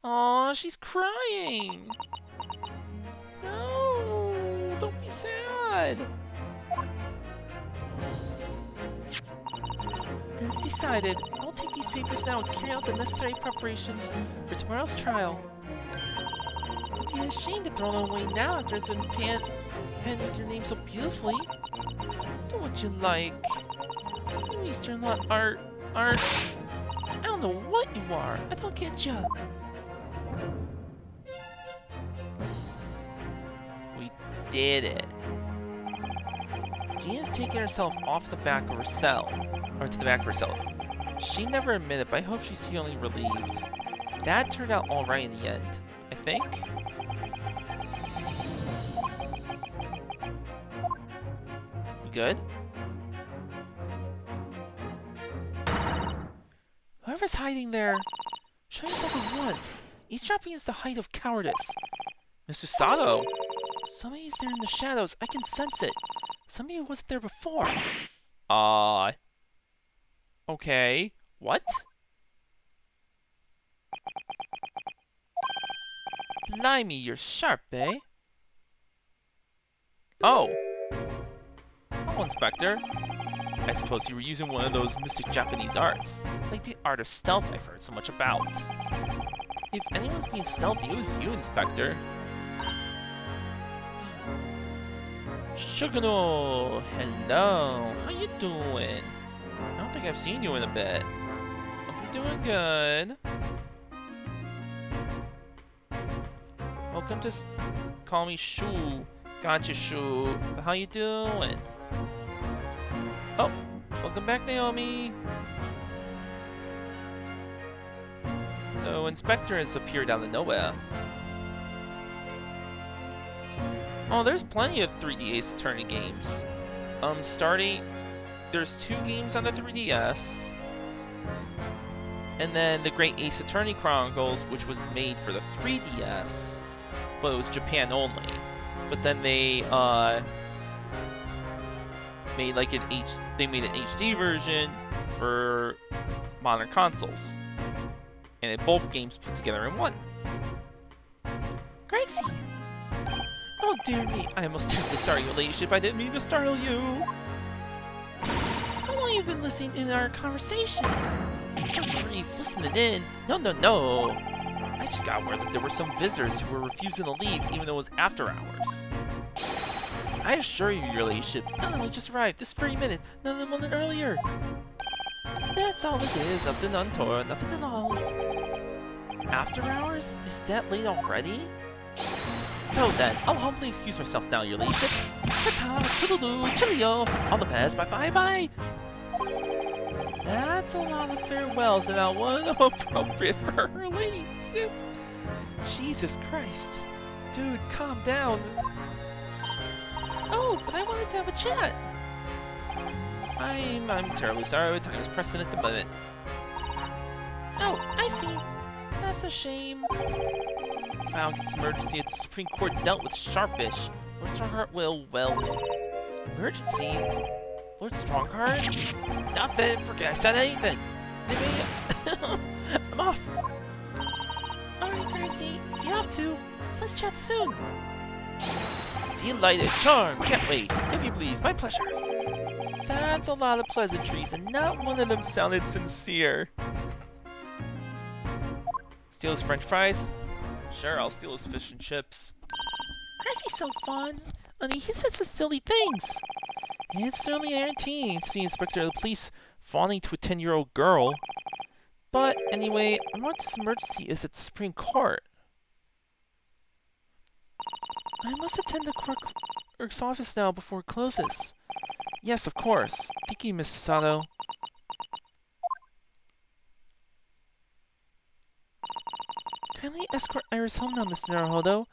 Aw, she's crying! No, don't be sad! Then it's decided. I'll take these papers now and carry out the necessary preparations for tomorrow's trial. I'd be ashamed to throw them away now after it's been penned with your name so beautifully. Do what you like. You Eastern lot art. I don't know what you are. I don't get ya. We did it. Gina's taking herself off the back of her cell. Or to the back of her cell. She never admitted, but I hope she's feeling relieved. That turned out alright in the end, I think. We good? Whoever's hiding there, show yourself at once. Eavesdropping is the height of cowardice. Mr. Sato! Somebody's there in the shadows. I can sense it. Somebody who wasn't there before. Okay. What? Blimey, you're sharp, eh? Oh. Oh, Inspector. I suppose you were using one of those mystic Japanese arts, like the art of stealth I've heard so much about. If anyone's being stealthy, it was you, Inspector. Shugano! Hello! How you doing? I don't think I've seen you in a bit. Hope you're doing good. Welcome to call me Shu. Gotcha, Shu. How you doing? Oh, welcome back, Naomi. So, Inspector has appeared out of nowhere. Oh, there's plenty of 3D Ace Attorney games. There's 2 games on the 3DS. And then the Great Ace Attorney Chronicles, which was made for the 3DS, but it was Japan only. But then they made like an HD version for modern consoles, and it both games put together in one. Gracie! Oh dear me, I almost terribly sorry, your ladyship. I didn't mean to startle you. How long have you been listening in our conversation? Brief, listening in. No. I just got word that there were some visitors who were refusing to leave even though it was after hours. I assure you, your ladyship, none of them just arrived this very minute, none of them a minute earlier. That's all it is, nothing untoward, nothing at all. After hours? Is that late already? So then, I'll humbly excuse myself now, your ladyship. Ta-ta, toodaloo, chillio, all the best, bye-bye-bye. That's a lot of farewells and not one appropriate for her ladyship. Jesus Christ. Dude, calm down. Oh, but I wanted to have a chat. I'm terribly sorry, time is pressing at the moment. Oh, I see. That's a shame. Found its emergency at the Supreme Court dealt with sharpish. Lord Strongheart will, well... Emergency? Lord Strongheart? Nothing, forget I said anything. Maybe... I'm off. Alright, Gracie, if you have to, let's chat soon. Delighted, charmed, can't wait. If you please, my pleasure. That's a lot of pleasantries, and not one of them sounded sincere. Steal his french fries? Sure, I'll steal his fish and chips. Gracie's so fun. Honey, he says such silly things. It's certainly entertaining to see Inspector of the Police fawning to a 10-year-old girl. But anyway, I know what this emergency is at the Supreme Court. I must attend the clerk's office now before it closes. Yes, of course. Thank you, Miss Sato. Kindly escort Iris home now, Mr. Naruhodo.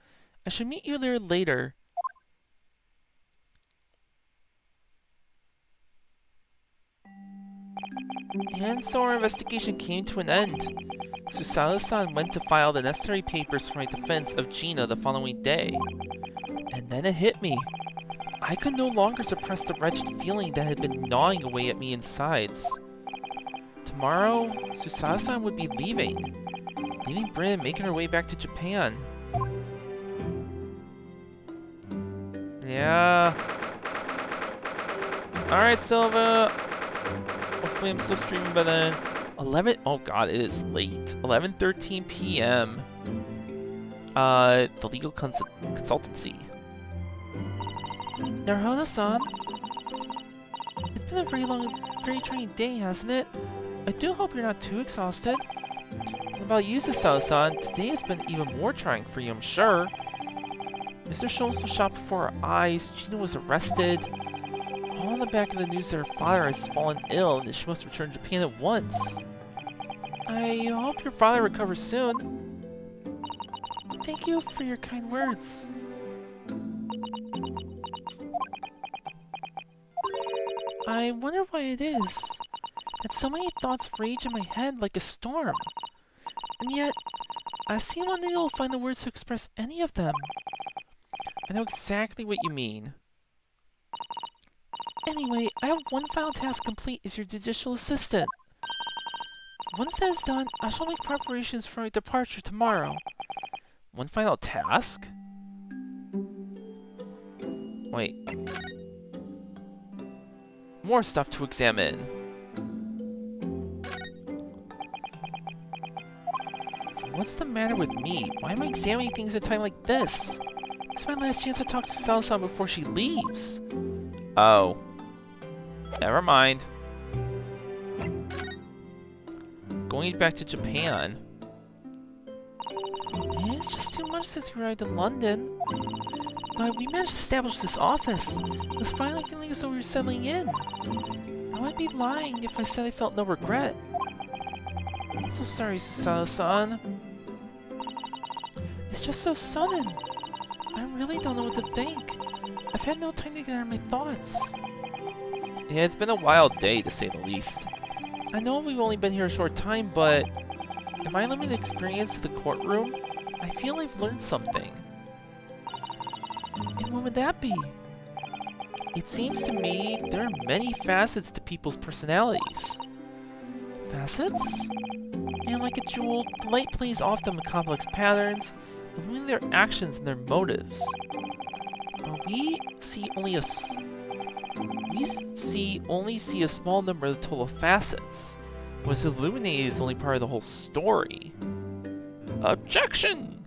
I should meet you there later. And so our investigation came to an end. Susato-san went to file the necessary papers for my defense of Gina the following day. And then it hit me. I could no longer suppress the wretched feeling that had been gnawing away at me insides. Tomorrow, Susato-san would be leaving Bryn and making her way back to Japan. Yeah. Alright, Silva. Hopefully I'm still streaming by then. 11... Oh god, it is late. 11:13 p.m. The legal consultancy. Naruhodo-san? It's been a very trying day, hasn't it? I do hope you're not too exhausted. What about you, Susato-san? Today has been even more trying for you, I'm sure. Mr. Schultz was shot before our eyes, Gina was arrested. All on the back of the news that her father has fallen ill and that she must return to Japan at once. I hope your father recovers soon. Thank you for your kind words. I wonder why it is that so many thoughts rage in my head like a storm. And yet, I seem unable to find the words to express any of them. I know exactly what you mean. Anyway, I have one final task complete as your judicial assistant. Once that is done, I shall make preparations for my departure tomorrow. One final task? Wait. More stuff to examine. What's the matter with me? Why am I examining things at a time like this? It's my last chance to talk to Sato-san before she leaves. Oh. Never mind. Going back to Japan. It's just 2 months since we arrived in London. But we managed to establish this office. I was finally feeling as though we were settling in. I wouldn't be lying if I said I felt no regret. I'm so sorry, Susato-san. It's just so sudden. I really don't know what to think. I've had no time to gather my thoughts. Yeah, it's been a wild day, to say the least. I know we've only been here a short time, but in my limited experience of the courtroom, I feel I've learned something. And what would that be? It seems to me there are many facets to people's personalities. Facets? And like a jewel, the light plays off them in complex patterns, illuminating their actions and their motives. But we only see a small number of the total facets. What's illuminated is only part of the whole story. Objection!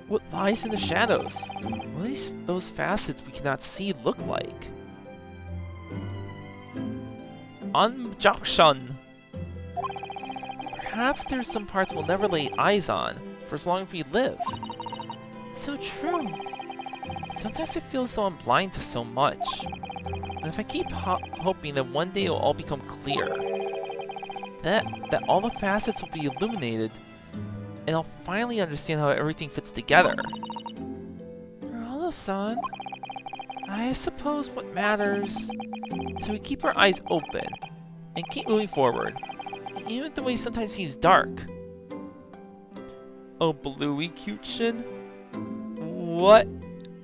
What lies in the shadows? What do those facets we cannot see look like? unjunction. Perhaps there's some parts we'll never lay eyes on for as long as we live. So true. Sometimes it feels as though I'm blind to so much. But if I keep hoping that one day it'll all become clear, that all the facets will be illuminated, and I'll finally understand how everything fits together. Son, I suppose what matters is that we keep our eyes open and keep moving forward, even if the way sometimes seems dark. Oh, Bluey, cute shin? What?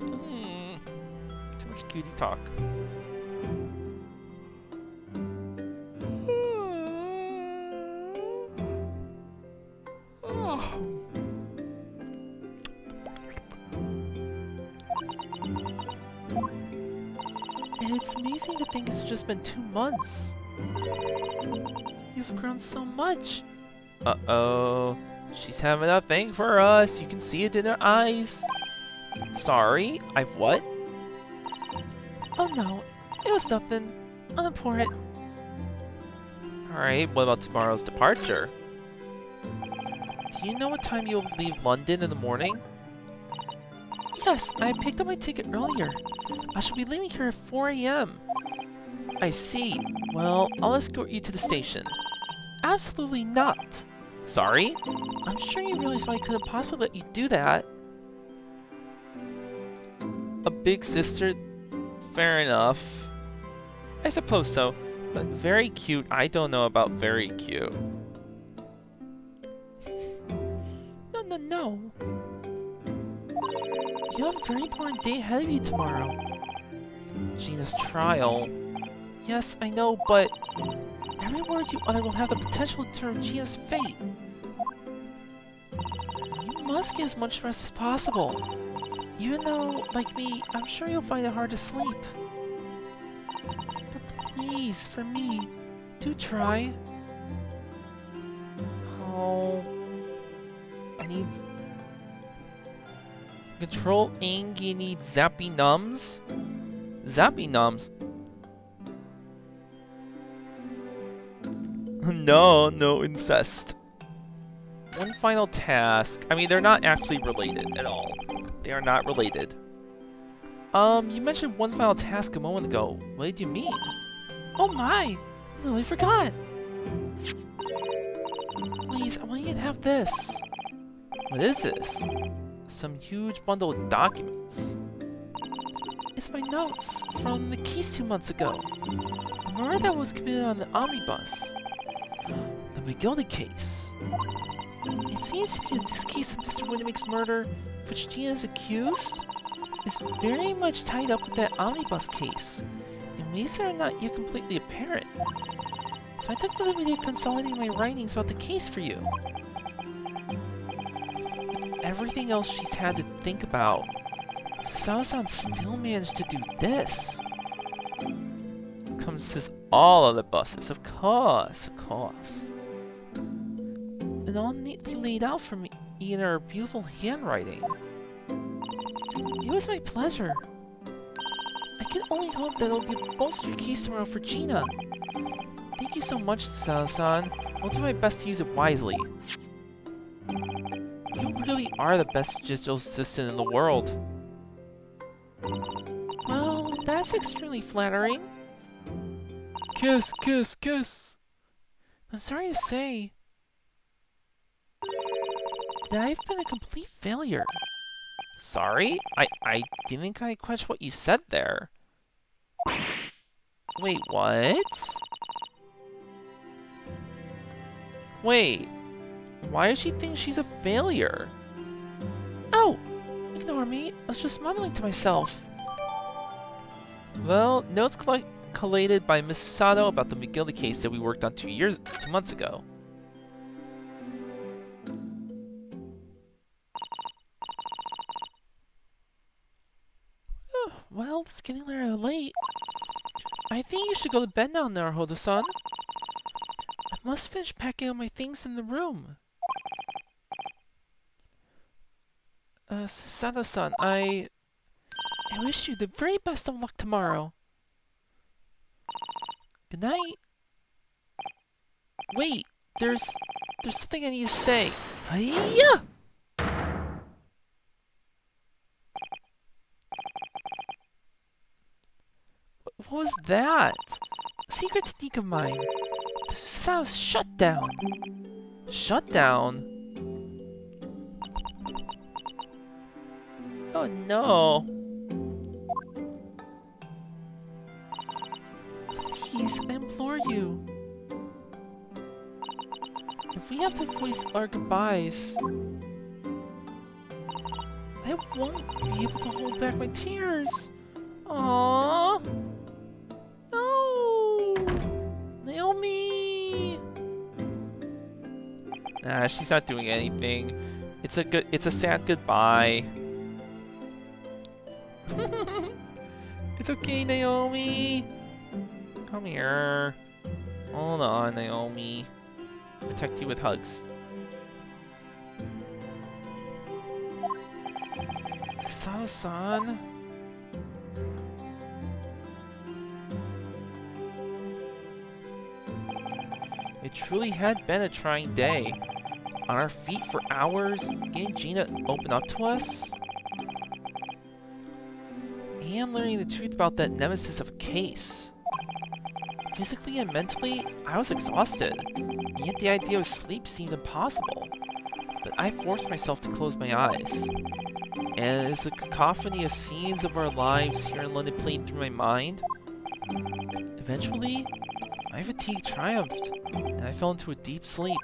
Too much cutie talk. It's amazing to think it's just been 2 months. You've grown so much. Uh-oh. She's having a thing for us. You can see it in her eyes. Sorry, I've what? Oh no, it was nothing. Unimportant. Alright, what about tomorrow's departure? Do you know what time you'll leave London in the morning? Yes, I picked up my ticket earlier. I shall be leaving here at 4 a.m. I see. Well, I'll escort you to the station. Absolutely not. Sorry? I'm sure you realize why I couldn't possibly let you do that. A big sister? Fair enough. I suppose so. But very cute, I don't know about very cute. No. You have a very important day ahead of you tomorrow. Gina's trial. Yes, I know, but every word you utter will have the potential to determine Gina's fate. You must get as much rest as possible. Even though, like me, I'm sure you'll find it hard to sleep. But please, for me, do try. Oh... needs... Control ing, you need zappy nums? Zappy nums? No incest. One final task. I mean, they're not actually related at all. They are not related. You mentioned one final task a moment ago. What did you mean? Oh my! I literally forgot! Please, I want you to have this. What is this? Some huge bundle of documents. It's my notes from the case 2 months ago. The murder that was committed on the omnibus. The McGildy case. It seems to me that this case of Mr. Winnick's murder, of which Gina is accused, is very much tied up with that omnibus case, in ways that are not yet completely apparent. So I took the liberty of consolidating my writings about the case for you. With everything else she's had to think about, Sao-san still managed to do this. Encompasses all of the buses, of course. And all neatly laid out for me in her beautiful handwriting. It was my pleasure. I can only hope that it'll be a bolstered case tomorrow for Gina. Thank you so much, Sao-san. I'll do my best to use it wisely. You really are the best digital assistant in the world. Well, that's extremely flattering. Kiss, kiss, kiss. I'm sorry to say that I've been a complete failure. Sorry? I didn't quite catch what you said there. Wait, what? Wait, why does she think she's a failure? Oh! Ignore me, I was just mumbling to myself. Well, notes collated by Mrs. Sato about the McGildy case that we worked on 2 months ago. Well, it's getting rather late. I think you should go to bed now, Naruhodo-san. I must finish packing up my things in the room. Sato-san, I wish you the very best of luck tomorrow. Good night. Wait, there's something I need to say. Hiya! What was that? Secret technique of mine. This house shut down. Shut down? Oh no. Please, I implore you. If we have to voice our goodbyes, I won't be able to hold back my tears. Aww. No. Naomi. Nah, she's not doing anything. It's a sad goodbye. It's okay, Naomi. Come here. Hold on, Naomi. Protect you with hugs. Sato-san. It truly had been a trying day. On our feet for hours, getting Gina to open up to us, and learning the truth about that nemesis of Case. Physically and mentally, I was exhausted, and yet the idea of sleep seemed impossible. But I forced myself to close my eyes. And as the cacophony of scenes of our lives here in London played through my mind, eventually, my fatigue triumphed, and I fell into a deep sleep.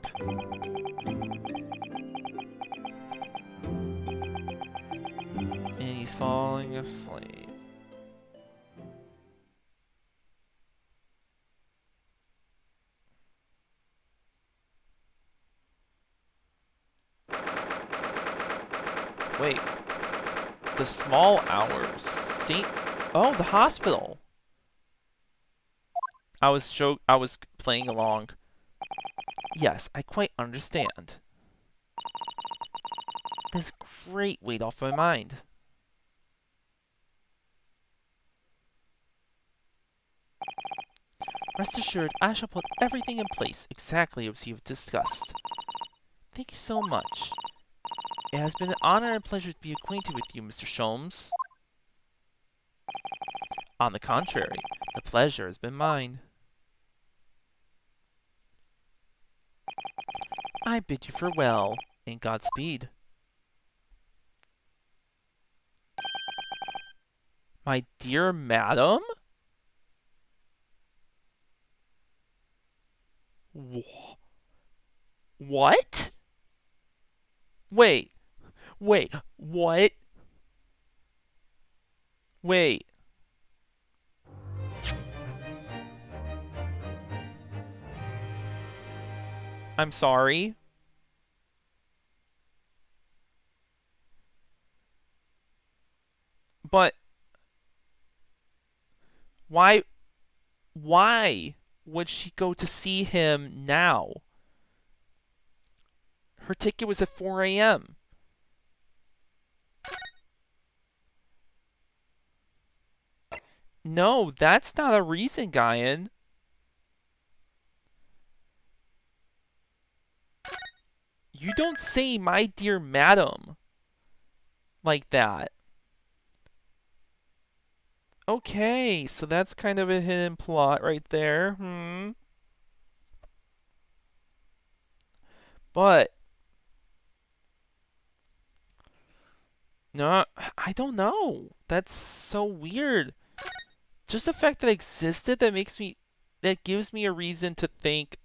And he's falling asleep. Wait. The small hours. Oh, the hospital. I was playing along. Yes, I quite understand. This great weight off my mind. Rest assured, I shall put everything in place exactly as you've discussed. Thank you so much. It has been an honor and pleasure to be acquainted with you, Mr. Sholmes. On the contrary, the pleasure has been mine. I bid you farewell, and Godspeed. My dear madam? What? Wait, what? Wait. I'm sorry. But why would she go to see him now? Her ticket was at 4 a.m. No, that's not a reason, Guyan. You don't say my dear madam like that. Okay, so that's kind of a hidden plot right there. But no, I don't know. That's so weird. Just the fact that it existed that gives me a reason to think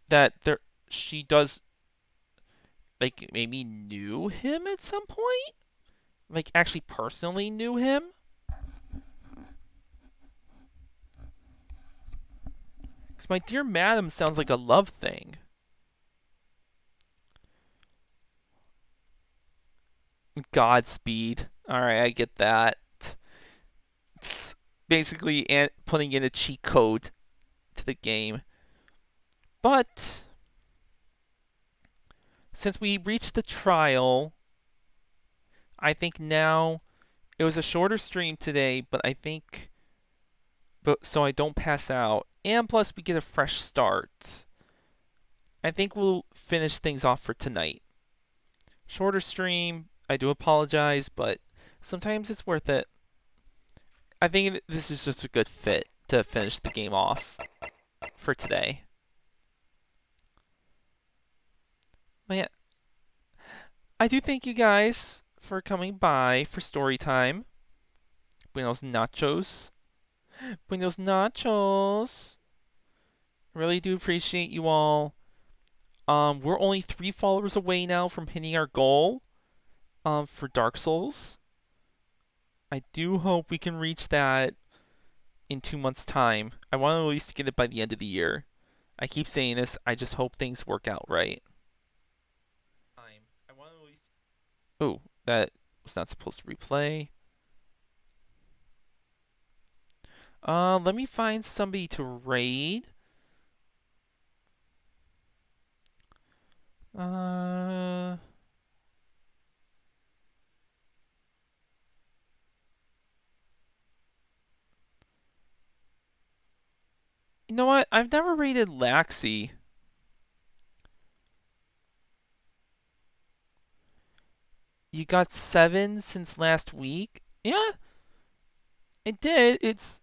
that she does, like, maybe knew him at some point? Like, actually personally knew him? Because my dear madam sounds like a love thing. Godspeed. Alright, I get that. It's basically putting in a cheat code to the game. But since we reached the trial, I think now it was a shorter stream today, but I think so I don't pass out. And plus we get a fresh start. I think we'll finish things off for tonight. Shorter stream. I do apologize, but sometimes it's worth it. I think this is just a good fit to finish the game off for today. But yeah, I do thank you guys for coming by for story time. Buenos nachos. Buenos nachos. Really do appreciate you all. We're only 3 followers away now from hitting our goal for Dark Souls. I do hope we can reach that in 2 months' time. I want to at least get it by the end of the year. I keep saying this, I just hope things work out right. Oh, that was not supposed to replay. Let me find somebody to raid. You know what? I've never raided Laxi. You got 7 since last week? Yeah, it did. It's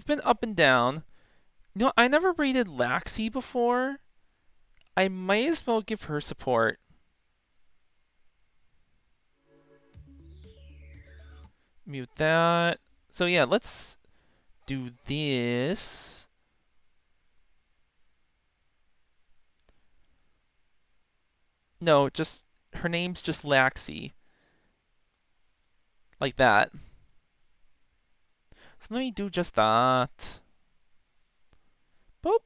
been up and down. You know, I never raided Laxi before. I might as well give her support. Mute that. So yeah, let's do this. No, just her name's just Laxi. Like that. So let me do just that. Boop.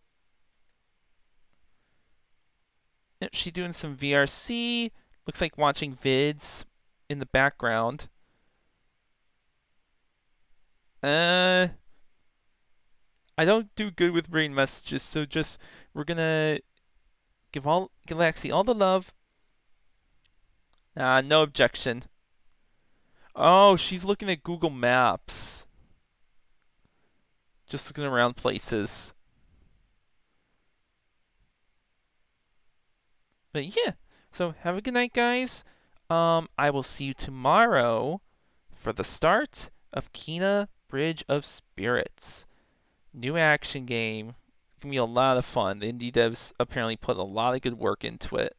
Yep, she doing some VRC. Looks like watching vids in the background. I don't do good with brain messages, so just we're gonna give Galaxy all the love. No objection. Oh, she's looking at Google Maps. Just looking around places. But yeah, so have a good night, guys. I will see you tomorrow for the start of Kena Bridge of Spirits. New action game. Gonna be a lot of fun. The indie devs apparently put a lot of good work into it.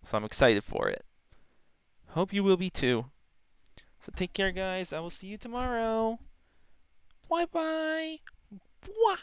So I'm excited for it. Hope you will be too. So take care, guys. I will see you tomorrow. Bye bye. Bwah.